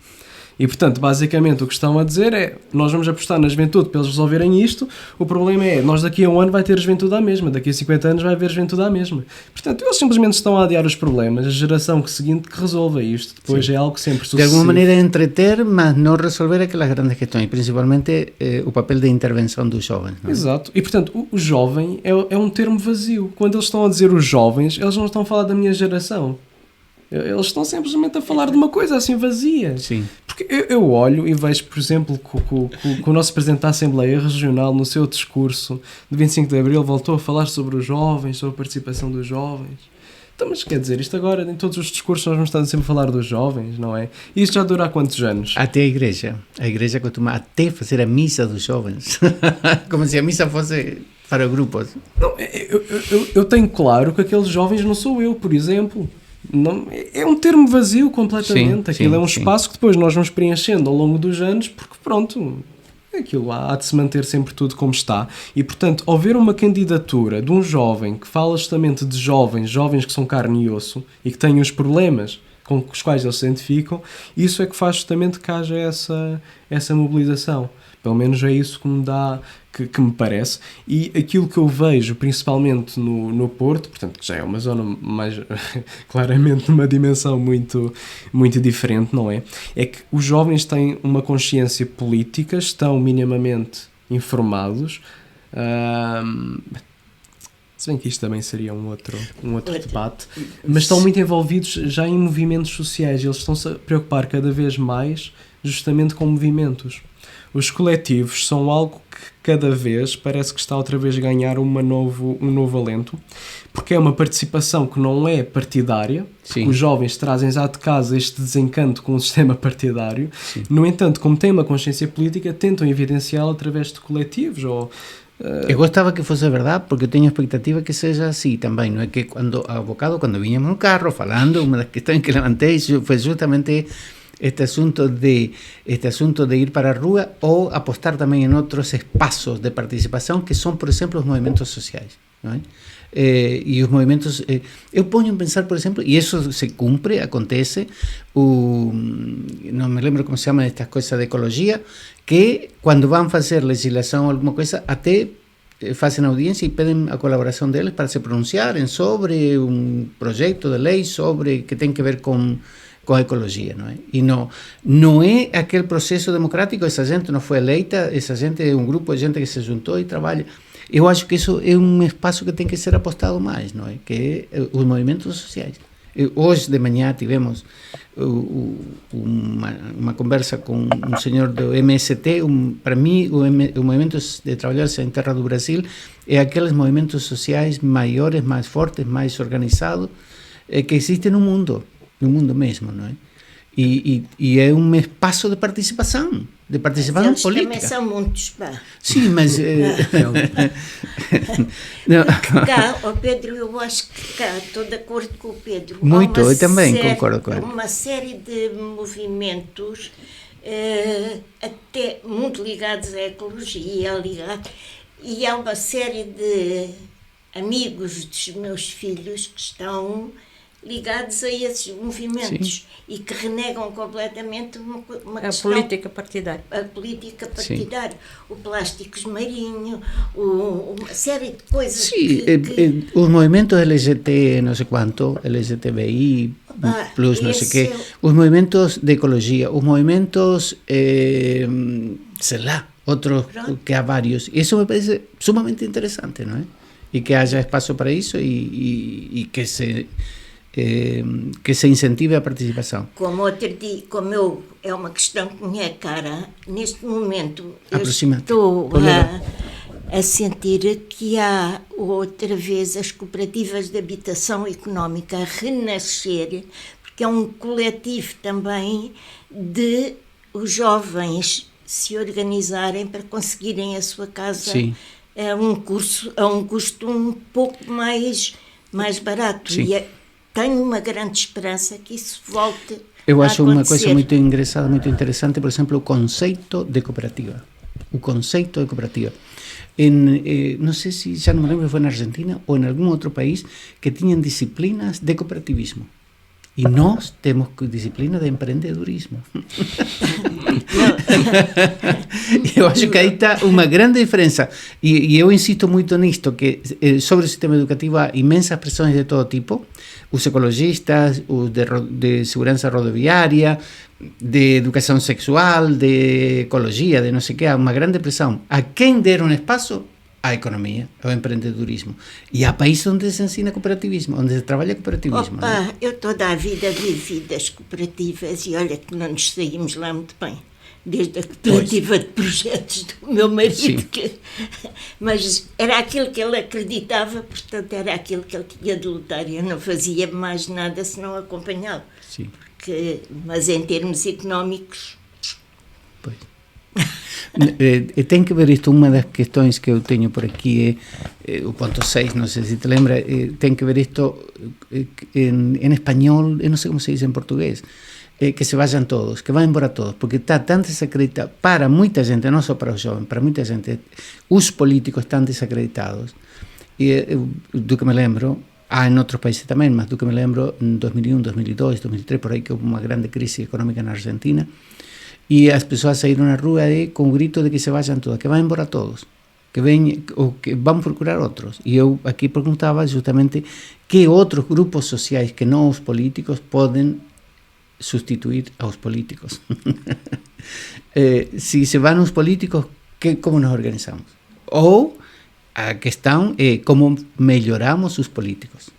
E, portanto, basicamente o que estão a dizer é nós vamos apostar na juventude para eles resolverem isto, o problema é nós daqui a um ano vai ter juventude à mesma, daqui a 50 anos vai haver juventude à mesma. Portanto, eles simplesmente estão a adiar os problemas, a geração seguinte que resolva isto, depois Sim. é algo sempre sucessivo. De alguma maneira entreter, mas não resolver aquelas grandes questões, principalmente o papel de intervenção dos jovens. Não é? Exato. E, portanto, o jovem é um termo vazio. Quando eles estão a dizer os jovens, eles não estão a falar da minha geração. Eles estão simplesmente a falar de uma coisa assim vazia. Sim. Porque eu olho e vejo, por exemplo, que o nosso Presidente da Assembleia Regional, no seu discurso de 25 de Abril, voltou a falar sobre os jovens, sobre a participação dos jovens. Então, mas quer dizer, isto agora, em todos os discursos, nós vamos estar sempre a falar dos jovens, não é? E isto já dura há quantos anos? Até a igreja costuma até fazer a missa dos jovens, como se a missa fosse para grupos. Não, eu tenho claro que aqueles jovens não sou eu, por exemplo. Não, é um termo vazio completamente. Sim, Aquilo sim, é um sim. espaço que depois nós vamos preenchendo ao longo dos anos, porque pronto, aquilo há de se manter sempre tudo como está. E portanto, ao ver uma candidatura de um jovem que fala justamente de jovens que são carne e osso e que têm os problemas com os quais eles se identificam, isso é que faz justamente que haja essa mobilização. Pelo menos é isso que me dá, que me parece. E aquilo que eu vejo, principalmente no Porto, portanto, que já é uma zona mais, claramente, numa dimensão muito, muito diferente, não é? É que os jovens têm uma consciência política, estão minimamente informados, se bem que isto também seria um outro debate, mas estão muito envolvidos já em movimentos sociais. Eles estão-se a preocupar cada vez mais justamente com movimentos. Os coletivos são algo que cada vez parece que está outra vez a ganhar um novo alento, porque é uma participação que não é partidária, porque os jovens trazem já de casa este desencanto com o sistema partidário. Sim. No entanto, como têm uma consciência política, tentam evidenciá-la através de coletivos ou... Eu gostava que fosse verdade, porque eu tenho a expectativa que seja assim também. Não é que quando vinhamos no carro falando, uma das questões que levantei foi justamente este asunto de ir para a rua ou apostar também em outros espaços de participação que são, por exemplo, os movimentos sociais. Não é? E os movimentos, eu ponho a pensar, por exemplo, e isso se cumpre, acontece, não me lembro como se chama estas coisas de ecologia, que quando vão fazer legislação ou alguma coisa, até fazem audiência e pedem a colaboração deles para se pronunciarem sobre um projeto de lei sobre que tem que ver com a ecologia, não é? E não é aquele processo democrático, essa gente não foi eleita, essa gente é um grupo de gente que se juntou e trabalha. Eu acho que isso é um espaço que tem que ser apostado mais, não é? Que é os movimentos sociais. Hoje de manhã tivemos uma conversa com um senhor do MST. Para mim, o movimento de trabalhadores sem terra do Brasil é aqueles movimentos sociais maiores, mais fortes, mais organizados que existem no mundo mesmo, não é? E é um espaço de participação política. Também são muitos, pá. Sim, mas... Cá, oh Pedro, eu acho que cá, estou de acordo com o Pedro. Muito, eu também concordo com ele. Uma série de movimentos, até muito ligados à ecologia, e há uma série de amigos dos meus filhos que estão ligados a esses movimentos. Sim. E que renegam completamente uma questão, política partidária. A política partidária, o plásticos marinho, uma série de coisas. Sim, os movimentos LGBT, não sei quanto, LGTBI, plus não sei o quê, os movimentos de ecologia, os movimentos, sei lá, outros que há vários. Isso me parece sumamente interessante, não é? E que haja espaço para isso e que se incentive a participação. Como é uma questão que me é cara, neste momento eu estou a sentir que há outra vez as cooperativas de habitação económica a renascer, porque é um coletivo também de os jovens se organizarem para conseguirem a sua casa a um custo um pouco mais barato. Sim. E tenho uma grande esperança que isso volte Eu a acho acontecer. uma coisa muito engraçada, muito interessante, por exemplo, o conceito de cooperativa. O conceito de cooperativa. No sé si, ya no me lembro si fue en Argentina o en algún otro país que tienen disciplinas de cooperativismo. E nós temos disciplina de empreendedorismo. Eu acho que aí está uma grande diferença. E eu insisto muito nisto, que sobre o sistema educativo há imensas pressões de todo tipo. Os ecologistas, os de segurança rodoviária, de educação sexual, de ecologia, de não sei o que. Há uma grande pressão. A quem der um espaço? A economia, ao empreendedorismo. E há países onde se ensina cooperativismo, onde se trabalha cooperativismo. Opa, eu toda a vida vivi das cooperativas e olha que não nos saímos lá muito bem. Desde a cooperativa de projetos do meu marido, mas era aquilo que ele acreditava, portanto era aquilo que ele tinha de lutar. Eu não fazia mais nada se não acompanhá-lo. Sim. Mas em termos económicos... Pois. Tem que ver isto, uma das questões que eu tenho por aqui é o ponto 6, não sei se te lembra, tem que ver isto em espanhol, eu não sei como se diz em português, que se vayan todos, que vão embora todos, porque está tan desacreditado para muita gente, não só para os jovens, para muita gente, os políticos estão desacreditados. E do que me lembro, há em outros países também, mas do que me lembro, em 2001, 2002, 2003, por aí que houve uma grande crise económica na Argentina, e as pessoas saíram na rua com o grito de que se vayan todos, que vão embora todos, que venham, ou que vão procurar outros. E eu aqui perguntava justamente que outros grupos sociais que não os políticos podem substituir aos políticos. Se se vão os políticos, como nos organizamos? Ou a questão é como melhoramos os políticos.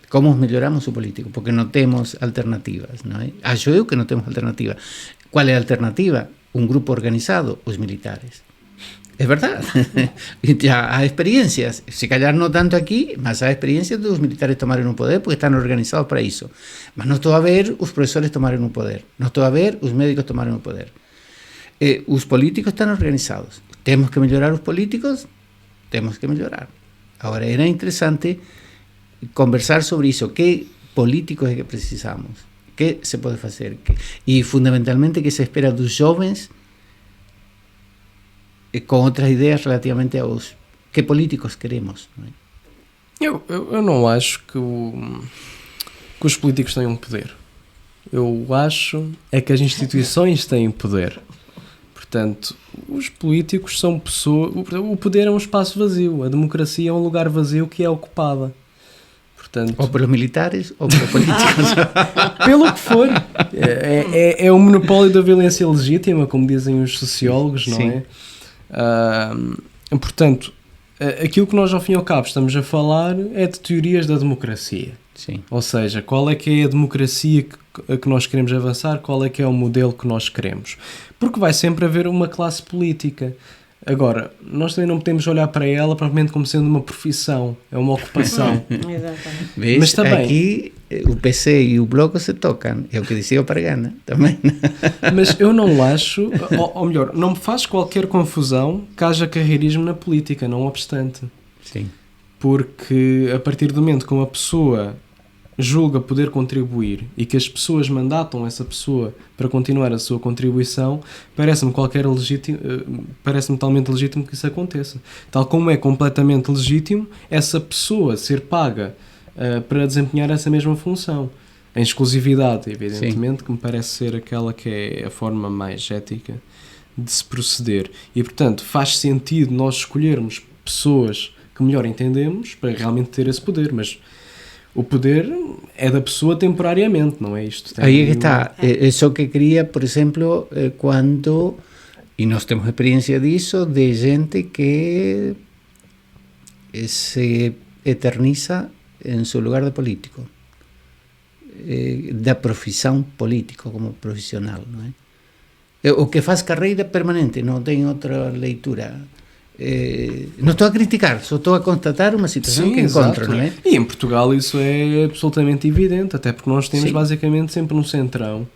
Como melhoramos o político? Porque não temos alternativas, não é? Acho eu que não temos alternativa. Qual é a alternativa? Um grupo organizado, os militares. É verdade. Já há experiências, se calhar não tanto aqui, mas há experiências dos militares tomarem o poder porque estão organizados para isso. Mas não estou a ver os professores tomarem o poder. Não estou a ver os médicos tomarem o poder. Os políticos estão organizados. Temos que melhorar os políticos? Temos que melhorar. Agora, era interessante conversar sobre isso. Que políticos é que precisamos? Que se pode fazer? E, fundamentalmente, que se espera dos jovens com outras ideias relativamente aos... Que políticos queremos? Não é? Eu não acho que os políticos tenham poder. Eu acho é que as instituições têm poder. Portanto, os políticos são pessoas... O poder é um espaço vazio. A democracia é um lugar vazio que é ocupada. Portanto, ou pelos militares ou pelos políticos. Pelo que for. É o monopólio da violência legítima, como dizem os sociólogos, não é? Portanto, aquilo que nós ao fim e ao cabo estamos a falar é de teorias da democracia. Sim. Ou seja, qual é que é a democracia que nós queremos avançar, qual é que é o modelo que nós queremos. Porque vai sempre haver uma classe política. Agora, nós também não podemos olhar para ela propriamente como sendo uma profissão, é uma ocupação. Exatamente. Vês, mas também, aqui o PC e o Bloco se tocam, é o que dizia o Pargana também. Mas eu não acho, ou melhor, não me faz qualquer confusão que haja carreirismo na política, não obstante. Sim. Porque a partir do momento que uma pessoa julga poder contribuir e que as pessoas mandatam essa pessoa para continuar a sua contribuição, parece-me totalmente legítimo que isso aconteça. Tal como é completamente legítimo essa pessoa ser paga para desempenhar essa mesma função. Em exclusividade, evidentemente, sim, que me parece ser aquela que é a forma mais ética de se proceder. E, portanto, faz sentido nós escolhermos pessoas que melhor entendemos para realmente ter esse poder, mas o poder é da pessoa temporariamente, não é isto? Aí é que está. É só que queria, por exemplo, quando, e nós temos experiência disso, de gente que se eterniza em seu lugar de político, da profissão político como profissional, não é? O que faz carreira permanente, não tem outra leitura. não estou a criticar, só estou a constatar uma situação que encontro, não é? E em Portugal isso é absolutamente evidente, até porque nós temos basicamente sempre um centrão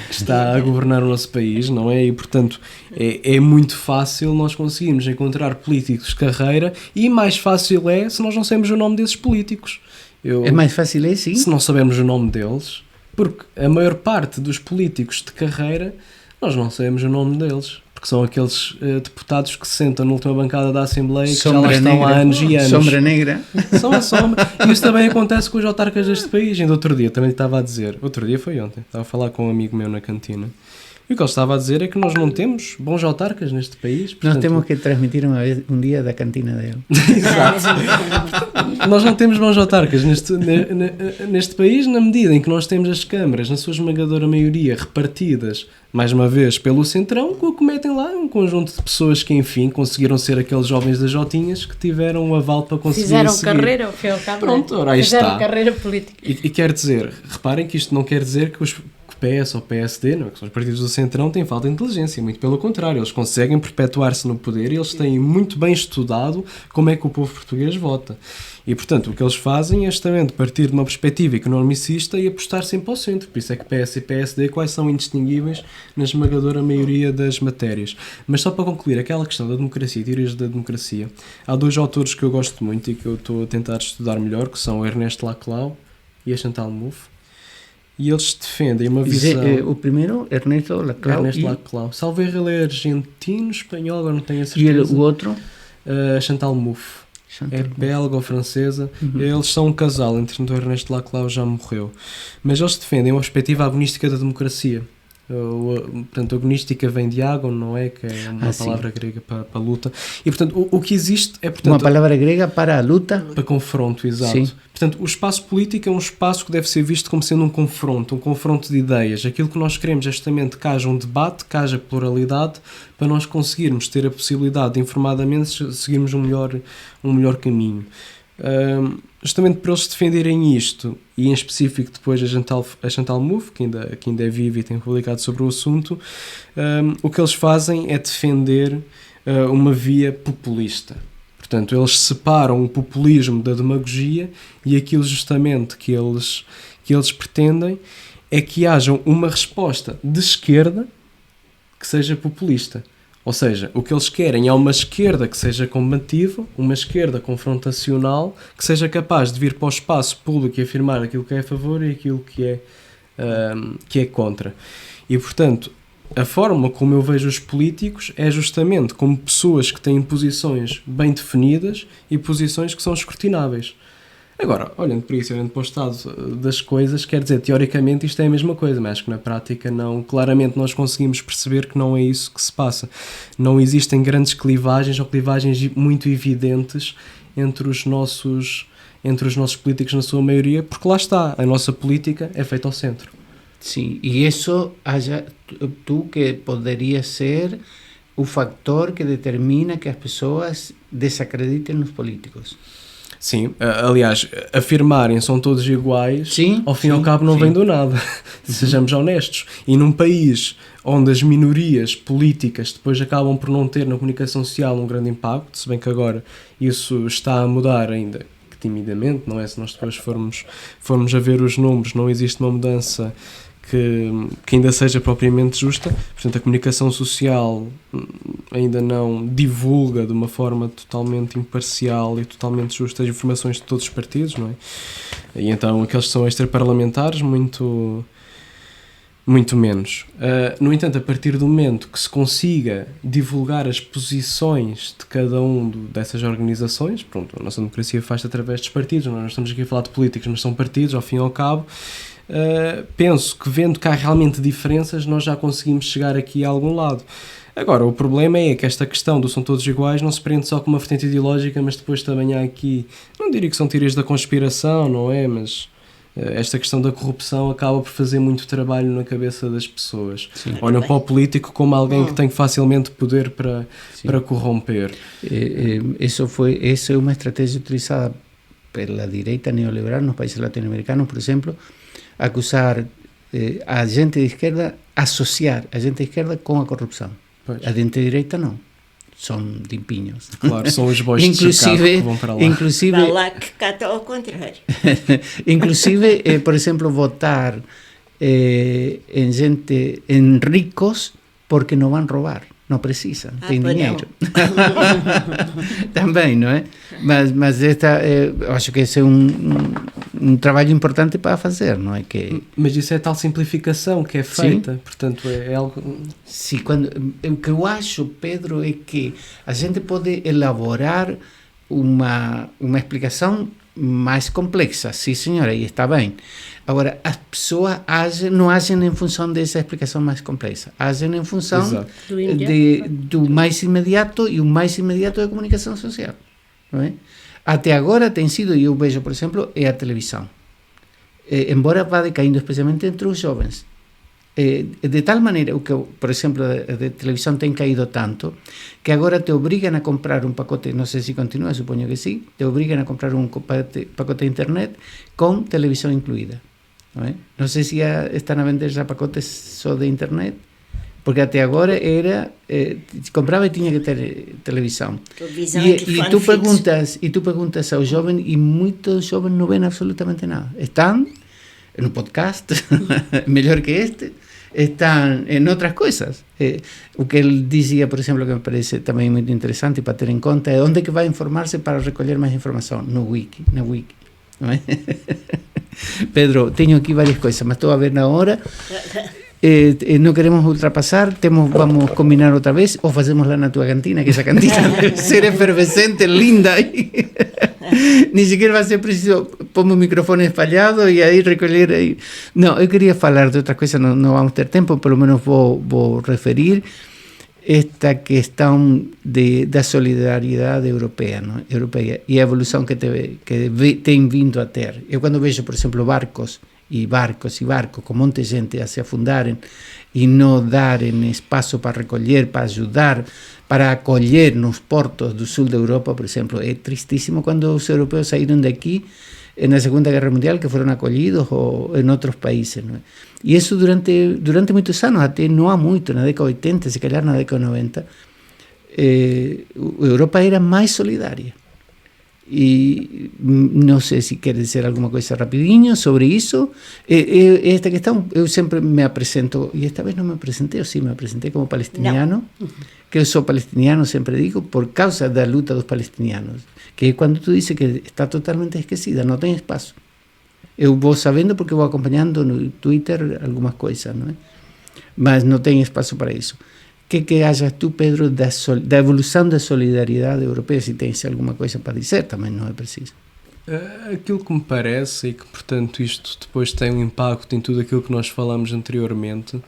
que está a governar o nosso país, não é? E portanto é muito fácil nós conseguirmos encontrar políticos de carreira, e mais fácil é se nós não sabemos o nome desses políticos. É mais fácil, sim? Se não sabemos o nome deles, porque a maior parte dos políticos de carreira nós não sabemos o nome deles. Que são aqueles deputados que se sentam na última bancada da Assembleia e que já lá estão há anos e anos. Sombra negra. São a sombra. E isso também acontece com os autarcas deste país. Ainda outro dia também estava a dizer, outro dia foi ontem, estava a falar com um amigo meu na cantina, e o que ele estava a dizer é que nós não temos bons autarcas neste país. Portanto, nós temos que transmitir um dia da cantina dele. Exato. Nós não temos bons autarcas neste país, na medida em que nós temos as câmaras, na sua esmagadora maioria, repartidas, mais uma vez, pelo centrão, que metem lá um conjunto de pessoas que, enfim, conseguiram ser aqueles jovens das Jotinhas que tiveram o aval para conseguir fizeram seguir. Carreira, ao fim e ao cabo. Pronto, ora, aí fizeram está. Carreira política. E quer dizer, reparem que isto não quer dizer que os PS ou PSD, não é, que são os partidos do centrão, têm falta de inteligência, muito pelo contrário, eles conseguem perpetuar-se no poder e eles têm muito bem estudado como é que o povo português vota. E, portanto, o que eles fazem é justamente partir de uma perspectiva economicista e apostar sempre ao centro. Por isso é que PS e PSD quase são indistinguíveis na esmagadora maioria das matérias. Mas só para concluir, aquela questão da democracia, teorias da democracia, há dois autores que eu gosto muito e que eu estou a tentar estudar melhor, que são o Ernest Laclau e a Chantal Mouffe. E eles defendem uma visão... O primeiro, Ernesto Laclau. Salvo erro, ele é argentino, espanhol, agora não tenho a certeza. E o outro? Chantal Mouffe. É belga ou francesa. Eles são um casal, entretanto o Ernesto Laclau já morreu. Mas eles defendem uma perspectiva agonística da democracia. Portanto, agonística vem de agon, não é? Que é uma palavra grega para luta. E, portanto, o que existe é... Portanto, uma palavra grega para a luta? Para confronto, exato. Sim. Portanto, o espaço político é um espaço que deve ser visto como sendo um confronto de ideias. Aquilo que nós queremos é justamente que haja um debate, que haja pluralidade, para nós conseguirmos ter a possibilidade de, informadamente, seguirmos um melhor caminho. Justamente para eles defenderem isto, e em específico depois a Chantal Mouffe, que ainda é viva e tem publicado sobre o assunto, o que eles fazem é defender uma via populista. Portanto, eles separam o populismo da demagogia, e aquilo justamente que eles pretendem é que haja uma resposta de esquerda que seja populista. Ou seja, o que eles querem é uma esquerda que seja combativa, uma esquerda confrontacional, que seja capaz de vir para o espaço público e afirmar aquilo que é a favor e aquilo que é contra. E, portanto, a forma como eu vejo os políticos é justamente como pessoas que têm posições bem definidas e posições que são escrutináveis. Agora, olhando para isso, olhando para o estado das coisas, quer dizer, teoricamente isto é a mesma coisa, mas acho que na prática não. Claramente nós conseguimos perceber que não é isso que se passa. Não existem grandes clivagens ou clivagens muito evidentes entre os nossos políticos na sua maioria, porque lá está, a nossa política é feita ao centro. Sim, e isso, tu que poderia ser o fator que determina que as pessoas desacreditem nos políticos. Sim, aliás, afirmarem são todos iguais, ao fim e ao cabo não vem do nada, sejamos honestos. E num país onde as minorias políticas depois acabam por não ter na comunicação social um grande impacto, se bem que agora isso está a mudar ainda timidamente, não é? Se nós depois formos a ver os números, não existe uma mudança que ainda seja propriamente justa. Portanto, a comunicação social ainda não divulga de uma forma totalmente imparcial e totalmente justa as informações de todos os partidos, não é? E então aqueles que são extraparlamentares, muito menos. No entanto, a partir do momento que se consiga divulgar as posições de cada dessas organizações, pronto, a nossa democracia faz-se através dos partidos, nós não estamos aqui a falar de políticos, mas são partidos, ao fim e ao cabo. Penso que vendo que há realmente diferenças, nós já conseguimos chegar aqui a algum lado. Agora, o problema é que esta questão do são todos iguais não se prende só com uma vertente ideológica, mas depois também há aqui, não diria que são teorias da conspiração, não é? Mas esta questão da corrupção acaba por fazer muito trabalho na cabeça das pessoas. Sim. Olham para o político como alguém que tem facilmente poder para corromper. Essa é uma estratégia utilizada pela direita neoliberal nos países latino-americanos, por exemplo, acusar a gente de esquerda, associar a gente de esquerda com a corrupção. Pois. A gente de direita não. são limpinhos. Claro, são os bois de Chicago que vão para lá. Inclusive, vai lá que cá está ao contrário. Inclusive, por exemplo, votar em ricos porque não vão roubar. Não precisam, tem dinheiro. Também, não é? Mas eu acho que esse é um trabalho importante para fazer, não é? Mas isso é tal simplificação que é feita, sim. Portanto é algo... Sim, o que eu acho, Pedro, é que a gente pode elaborar uma explicação mais complexa, sim senhora, e está bem. Agora, as pessoas não agem em função dessa explicação mais complexa, agem em função do mais imediato, e o mais imediato é a comunicação social, não é? Até agora tem sido, e eu vejo, por exemplo, é a televisão. Embora vá decaindo, especialmente entre os jovens. De tal maneira, por exemplo, a televisão tem caído tanto, que agora te obrigam a comprar um pacote, não sei se continua, suponho que sim, te obrigam a comprar um pacote de internet com televisão incluída. Não é? Não sei se estão a vender já pacotes só de internet, porque até agora era comprava e tinha que ter televisão. E tu perguntas ao jovem, e muitos jovens não veem absolutamente nada. Estão no podcast, melhor que este, estão em outras coisas. O que ele dizia, por exemplo, que me parece também muito interessante para ter em conta, é onde que vai informar-se para recolher mais informação? Na Wiki. Não é? Pedro, tenho aqui várias coisas, mas estou a ver na hora. Não queremos ultrapassar, vamos combinar outra vez, ou fazemos lá na tua cantina, que essa cantina deve ser efervescente, linda. Nem sequer vai ser preciso pôr o microfone espalhado e aí recolher. Aí. Não, eu queria falar de outra coisa, não vamos ter tempo, pelo menos vou referir esta questão da solidariedade europeia, não? Europeia, e a evolução que tem vindo a ter. Eu quando vejo, por exemplo, barcos com monte de gente a se afundarem e não darem espaço para recolher, para ajudar, para acolher nos portos do sul da Europa, por exemplo. É tristíssimo quando os europeus saíram daqui na Segunda Guerra Mundial, que foram acolhidos ou em outros países. Não é? E isso durante muitos anos, até não há muito, na década de 80, se calhar na década de 90, a Europa era mais solidária. E não sei se quer dizer alguma coisa rapidinho sobre isso. Esta questão, eu sempre me apresento, e esta vez não me apresentei, ou sim, me apresentei como palestiniano, que eu sou palestiniano, sempre digo, por causa da luta dos palestinianos, que é quando tu dizes que está totalmente esquecida, não tem espaço. Eu vou sabendo porque vou acompanhando no Twitter algumas coisas, não é? Mas não tem espaço para isso. O que achas tu, Pedro, da evolução da solidariedade europeia? Se tens alguma coisa para dizer, também não é preciso. Aquilo que me parece, e que, portanto, isto depois tem um impacto em tudo aquilo que nós falamos anteriormente,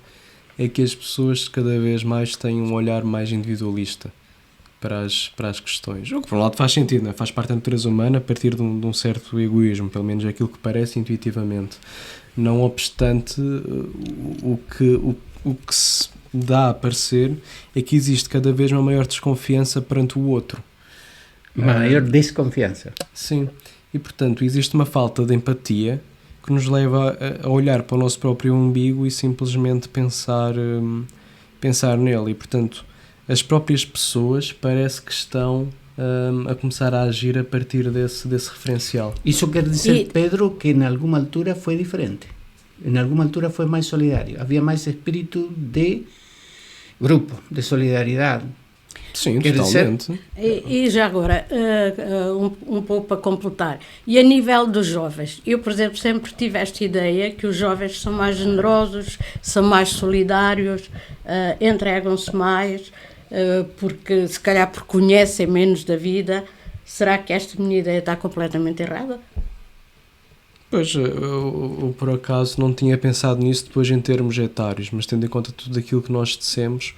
é que as pessoas cada vez mais têm um olhar mais individualista para as questões. O que, por um lado, faz sentido, não é? Faz parte da natureza humana a partir de um certo egoísmo, pelo menos é aquilo que parece intuitivamente. Não obstante, o que se dá a parecer é que existe cada vez uma maior desconfiança perante o outro. Uma maior desconfiança. Sim. E, portanto, existe uma falta de empatia que nos leva a olhar para o nosso próprio umbigo e simplesmente pensar nele. E, portanto, as próprias pessoas parece que estão a começar a agir a partir desse referencial. Isso quer dizer, Pedro, que em alguma altura foi diferente. Em alguma altura foi mais solidário. Havia mais espírito de grupo, de solidariedade. Sim, totalmente. E já agora, um pouco para completar, e a nível dos jovens, eu, por exemplo, sempre tive esta ideia que os jovens são mais generosos, são mais solidários, entregam-se mais, porque se calhar porque conhecem menos da vida. Será que esta minha ideia está completamente errada? Pois, eu por acaso não tinha pensado nisso depois em termos etários, mas tendo em conta tudo aquilo que nós dissemos,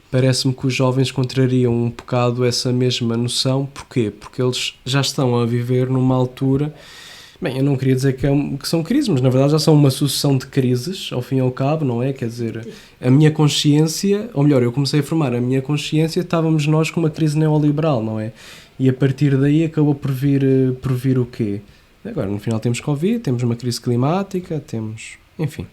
parece-me que os jovens contrariam um bocado essa mesma noção. Porquê? Porque eles já estão a viver numa altura... Bem, eu não queria dizer que são crises, mas na verdade já são uma sucessão de crises, ao fim e ao cabo, não é? Quer dizer, a minha consciência, ou melhor, eu comecei a formar a minha consciência, estávamos nós com uma crise neoliberal, não é? E a partir daí acabou por vir o quê? Agora, no final temos Covid, temos uma crise climática, temos... Enfim.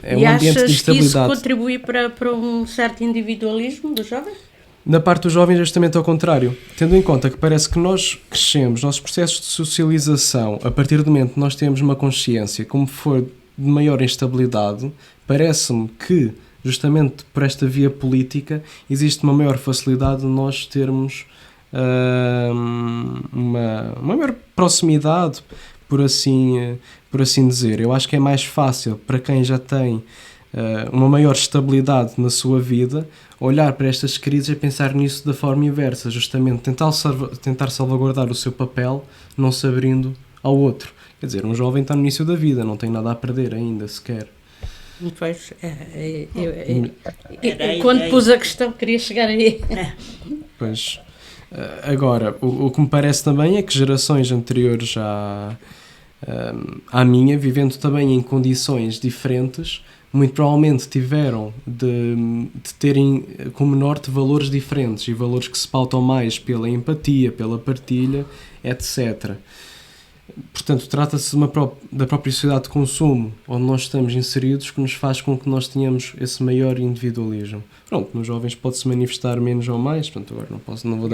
é um ambiente de instabilidade. E achas que isso contribui para um certo individualismo dos jovens? Na parte dos jovens, justamente ao contrário. Tendo em conta que parece que nós crescemos, nossos processos de socialização, a partir do momento que nós temos uma consciência, como for de maior instabilidade, parece-me que, justamente por esta via política, existe uma maior facilidade de nós termos uma maior proximidade, por assim dizer. Eu acho que é mais fácil para quem já tem uma maior estabilidade na sua vida olhar para estas crises e pensar nisso da forma inversa, justamente tentar salvaguardar o seu papel, não se abrindo ao outro. Quer dizer, um jovem está no início da vida, não tem nada a perder ainda sequer. Pois, quando pus a questão queria chegar aí. Pois, agora, o que me parece também é que gerações anteriores à minha, vivendo também em condições diferentes, muito provavelmente tiveram de terem como norte valores diferentes e valores que se pautam mais pela empatia, pela partilha, etc. Portanto, trata-se da própria sociedade de consumo onde nós estamos inseridos, que nos faz com que nós tenhamos esse maior individualismo. Pronto, nos jovens pode-se manifestar menos ou mais, portanto, agora não vou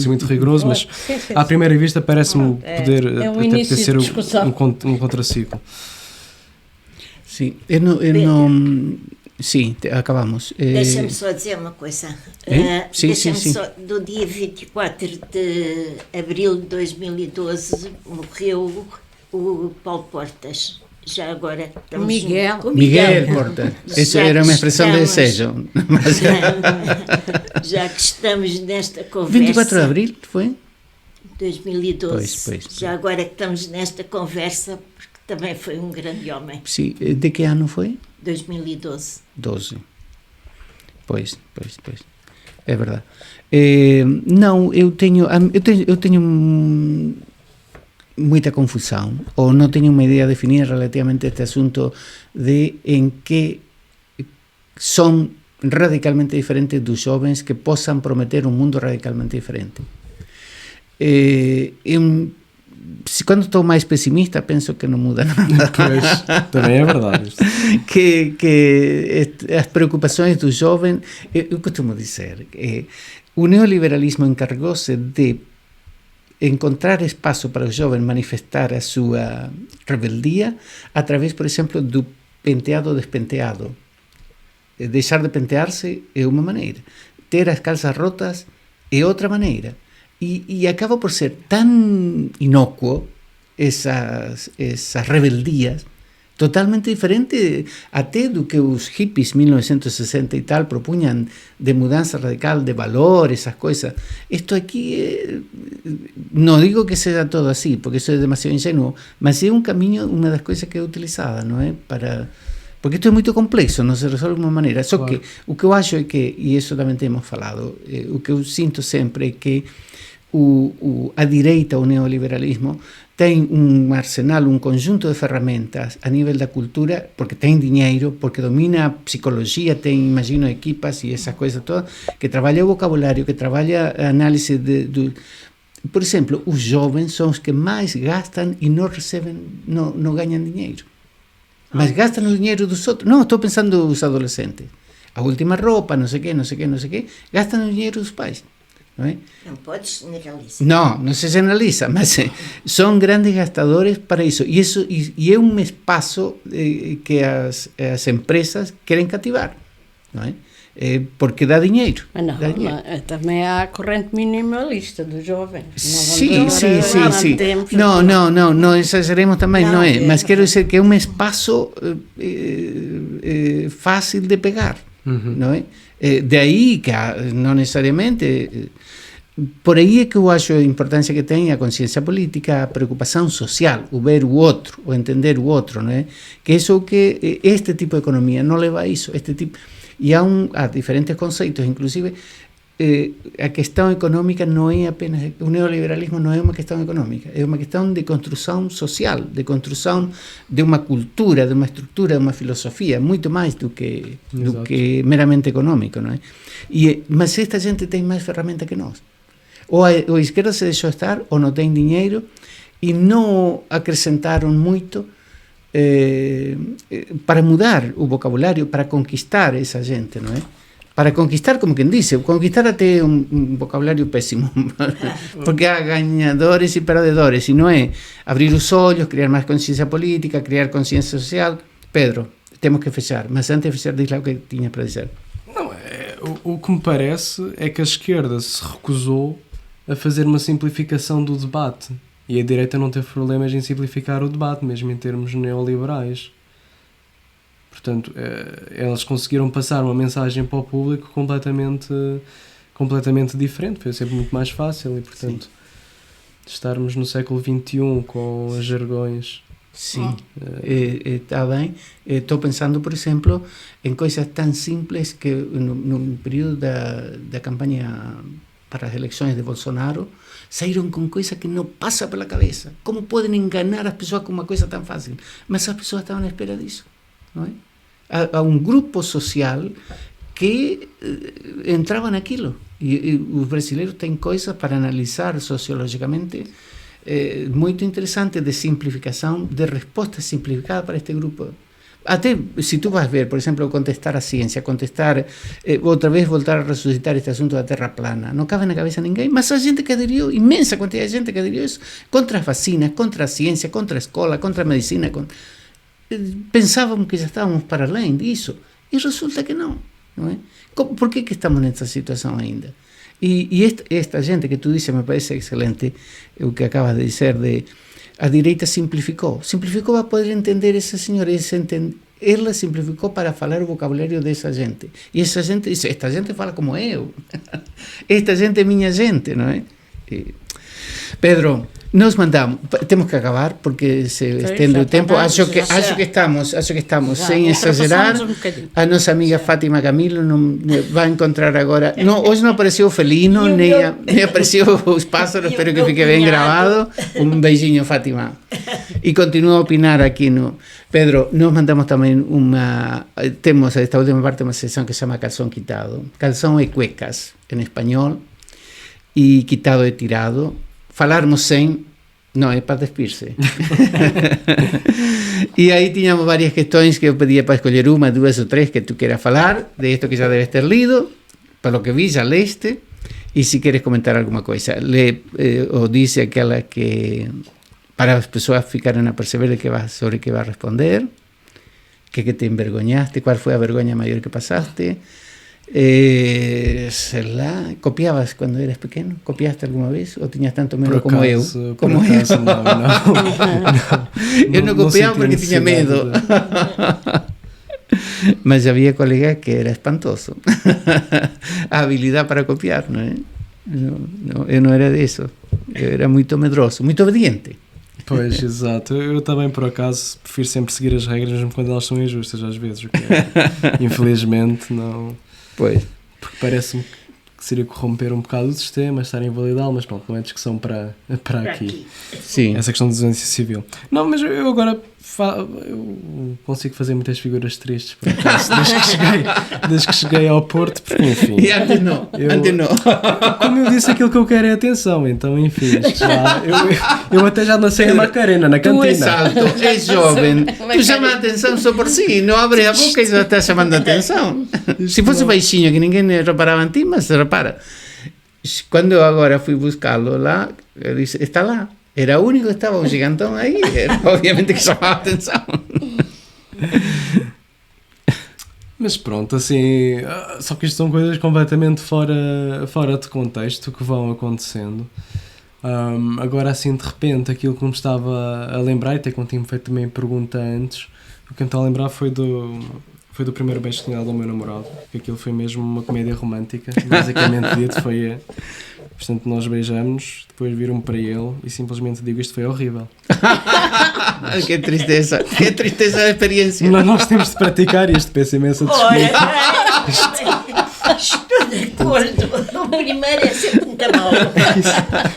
ser muito rigoroso, mas à primeira vista parece-me poder até ser um contraciclo. Sim, eu não sim, acabamos. Deixa-me só dizer uma coisa. Sim. Só, do dia 24 de abril de 2012 morreu o Paulo Portas. Já agora estamos Miguel Portas. Essa era uma expressão de desejo. Já que estamos nesta conversa. 24 de abril foi? 2012. Pois. Já agora que estamos nesta conversa, porque também foi um grande homem. Sim, de que ano foi? 2012. 12. Pois. É verdade. Não, eu tenho muita confusão, ou não tenho uma ideia definida relativamente a este assunto de em que são radicalmente diferentes dos jovens que possam prometer um mundo radicalmente diferente. Quando estou mais pessimista, penso que não muda nada. Pois, também é verdade. que as preocupações do jovem, eu costumo dizer, o neoliberalismo encargou-se de encontrar espaço para o jovem manifestar a sua rebeldia através, por exemplo, do penteado despenteado. Deixar de pentear-se é uma maneira, ter as calças rotas é outra maneira. E acaba por ser tan inócuo essas rebeldias, totalmente diferente até do que os hippies 1960 e tal propunham de mudança radical de valor, essas coisas. Isto aqui, não digo que seja todo assim, porque isso é demasiado ingenuo, mas é um caminho, uma das coisas que é utilizada, não é? Porque isto é muito complexo, não se resolve de uma maneira. Só que o que eu acho é que, e isso também temos falado, o que eu sinto sempre é que a direita, o neoliberalismo, tem um arsenal, um conjunto de ferramentas a nível da cultura, porque tem dinheiro, porque domina a psicologia, tem, imagino, equipas e essas coisas todas, que trabalha o vocabulário, que trabalha a análise por exemplo, os jovens são os que mais gastam e não recebem, não ganham dinheiro. Mas gastam o dinheiro dos outros. Não, estou pensando nos adolescentes. A última roupa, não sei o quê, gastam o dinheiro dos pais. Não pode generalizar. Não se generaliza, mas são grandes gastadores para isso. E é um espaço que as empresas querem cativar, não é? Porque dá dinheiro. Também há a corrente minimalista dos jovens. Sim. Não exageremos também, não é? Mas quero dizer que é um espaço fácil de pegar, não é? De aí que não necessariamente... Por aí é que eu acho a importância que tem a consciência política, a preocupação social, o ver o outro, o entender o outro, não é? Que isso que este tipo de economia não leva a isso, e há diferentes conceitos, inclusive a questão econômica não é apenas, o neoliberalismo não é uma questão econômica, é uma questão de construção social, de construção de uma cultura, de uma estrutura, de uma filosofia, muito mais do que meramente econômico, não é? Mas esta gente tem mais ferramenta que nós. Ou a esquerda se deixou estar, ou não tem dinheiro, e não acrescentaram muito para mudar o vocabulário, para conquistar essa gente, não é? Para conquistar, como quem diz, conquistar até um vocabulário péssimo, porque há ganhadores e perdedores, e não é abrir os olhos, criar mais consciência política, criar consciência social. Pedro, temos que fechar, mas antes de fechar, diz lá o que tinha para dizer. Não, o que me parece é que a esquerda se recusou a fazer uma simplificação do debate, e a direita não teve problemas em simplificar o debate, mesmo em termos neoliberais. Portanto, elas conseguiram passar uma mensagem para o público completamente diferente. Foi sempre muito mais fácil e, portanto, estarmos no século XXI com os jargões. Sim, está bem. Estou pensando, por exemplo, em coisas tão simples que no período da campanha para as eleições de Bolsonaro saíram com coisas que não passa pela cabeça. Como podem enganar as pessoas com uma coisa tão fácil? Mas as pessoas estavam à espera disso, não é? Há um grupo social que entrava naquilo. E os brasileiros têm coisas para analisar sociologicamente muito interessantes de simplificação, de resposta simplificada para este grupo. Até se tu vas ver, por exemplo, contestar a ciência, outra vez voltar a ressuscitar este assunto da terra plana, não cabe na cabeça de ninguém, mas a gente que aderiu, imensa quantidade de gente que aderiu isso, contra as vacinas, contra a ciência, contra a escola, contra a medicina, pensávamos que já estávamos para além disso, e resulta que não é? Por que estamos nessa situação ainda? E esta gente que tu dizes me parece excelente, o que acabas de dizer, a direita simplificou para poder entender essa senhora, ela simplificou para falar o vocabulário dessa gente, e essa gente diz, esta gente fala como eu, esta gente é minha gente, não é? Pedro, nós mandamos, temos que acabar porque se estende o tempo. Acho que estamos sem exagerar. A nossa amiga Fátima Camilo não vai encontrar agora. Não, hoje não apareceu o felino, nem apareceu os pássaros. Espero que fique bem gravado. Um beijinho, Fátima. E continua a opinar aqui no. Pedro, nós mandamos também temos esta última parte uma secção que se chama Calzón Quitado. Calzón é cuecas em espanhol e quitado é tirado. Falarmos sem, não, é para despir-se. E aí tínhamos várias questões que eu pedia para escolher uma, duas ou três que tu queiras falar, de esto que já debes ter lido, pelo que vi, já leste, e se queres comentar alguma coisa. Ou dice aquela que, para as pessoas ficarem a perceber sobre o que vai responder, que te envergonhaste, qual foi a vergonha maior que passaste. Sei lá, copiabas quando eras pequeno? Copiaste alguma vez? Ou tinhas tanto medo como eu? Como eu? Não. Eu não copiava porque tinha medo. Mas havia colega que era espantoso. A habilidade para copiar, não é? Eu não era disso. Eu era muito medroso, muito obediente. Pois, exato. Eu também, por acaso, prefiro sempre seguir as regras, mesmo quando elas são injustas, às vezes. Porque, infelizmente, não... Pois. Porque parece-me que seria corromper um bocado o sistema, estar a invalidá-lo, mas pronto, não é discussão para aqui. Sim. Essa questão da desobediência civil. Não, mas eu agora eu consigo fazer muitas figuras tristes, por acaso, desde que cheguei ao Porto, porque enfim... E antes não. Como eu disse, aquilo que eu quero é atenção, então enfim, eu até já lancei a Macarena na cantina. Tu és alto, és jovem, tu chamas a atenção só por si, não abre a boca e já está chamando a atenção. Se fosse baixinho, que ninguém reparava em ti, mas repara. Quando eu agora fui buscá-lo lá, eu disse, está lá. Era o único que estava, um gigantão aí, obviamente que chamava a atenção. Mas pronto, assim, só que isto são coisas completamente fora de contexto que vão acontecendo. Agora assim, de repente, aquilo que me estava a lembrar, e até quando tinha feito também a pergunta antes, o que me estava a lembrar foi do primeiro beijo que tinha dado ao meu namorado, que aquilo foi mesmo uma comédia romântica, basicamente dito, foi... Portanto, nós beijamos, depois viram-me para ele e simplesmente digo, isto foi horrível. Que tristeza a experiência. Nós temos de praticar isto, peço imensa desculpa. Estou de acordo. O primeiro é sempre muito mau.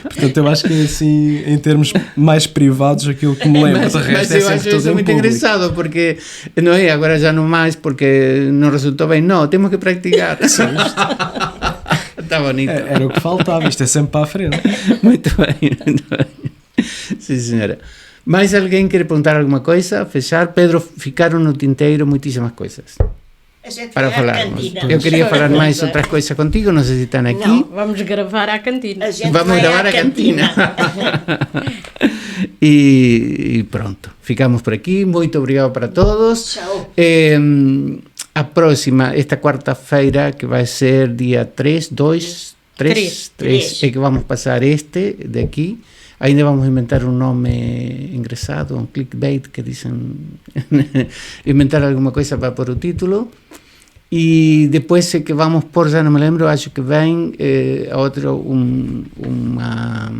Portanto, eu acho que assim, em termos mais privados, aquilo que me lembro, de resto mas é eu acho isso muito engraçado, porque não é, agora já não mais, porque não resultou bem. Não, temos que praticar. Está bonito. Era o que faltava, isto é sempre para a frente. Muito bem. Sim, senhora. Mais alguém quer perguntar alguma coisa? Fechar? Pedro, ficaram no tinteiro muitíssimas coisas para falarmos. Eu queria falar mais outras coisas contigo, não sei se estão aqui. Não, vamos gravar à cantina. Vamos gravar à cantina. E pronto, ficamos por aqui. Muito obrigado para todos. Tchau. A próxima, esta quarta-feira, que vai ser dia 3, 3, é que vamos passar este daqui. Ainda vamos inventar um nome engraçado, um clickbait, que dizem, inventar alguma coisa para pôr o título. E depois é que vamos pôr, já não me lembro, acho que vem outro, uma...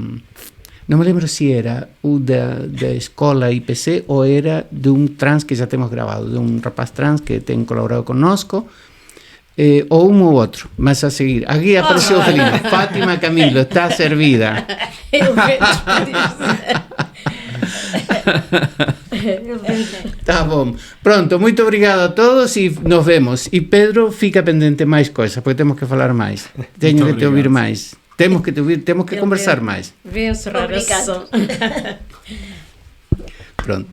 Não me lembro se era o da escola IPC ou era de um trans que já temos gravado, de um rapaz trans que tem colaborado conosco, ou um ou outro, mas a seguir. Aqui apareceu o Felino. Fátima Camilo, está servida. Eu vejo. Tá bom. Pronto, muito obrigado a todos e nos vemos. E Pedro, fica pendente mais coisas, porque temos que falar mais. Tenho que te ouvir mais. Temos que te ouvir, temos que conversar mais. Vem encerrar a sessão. Pronto.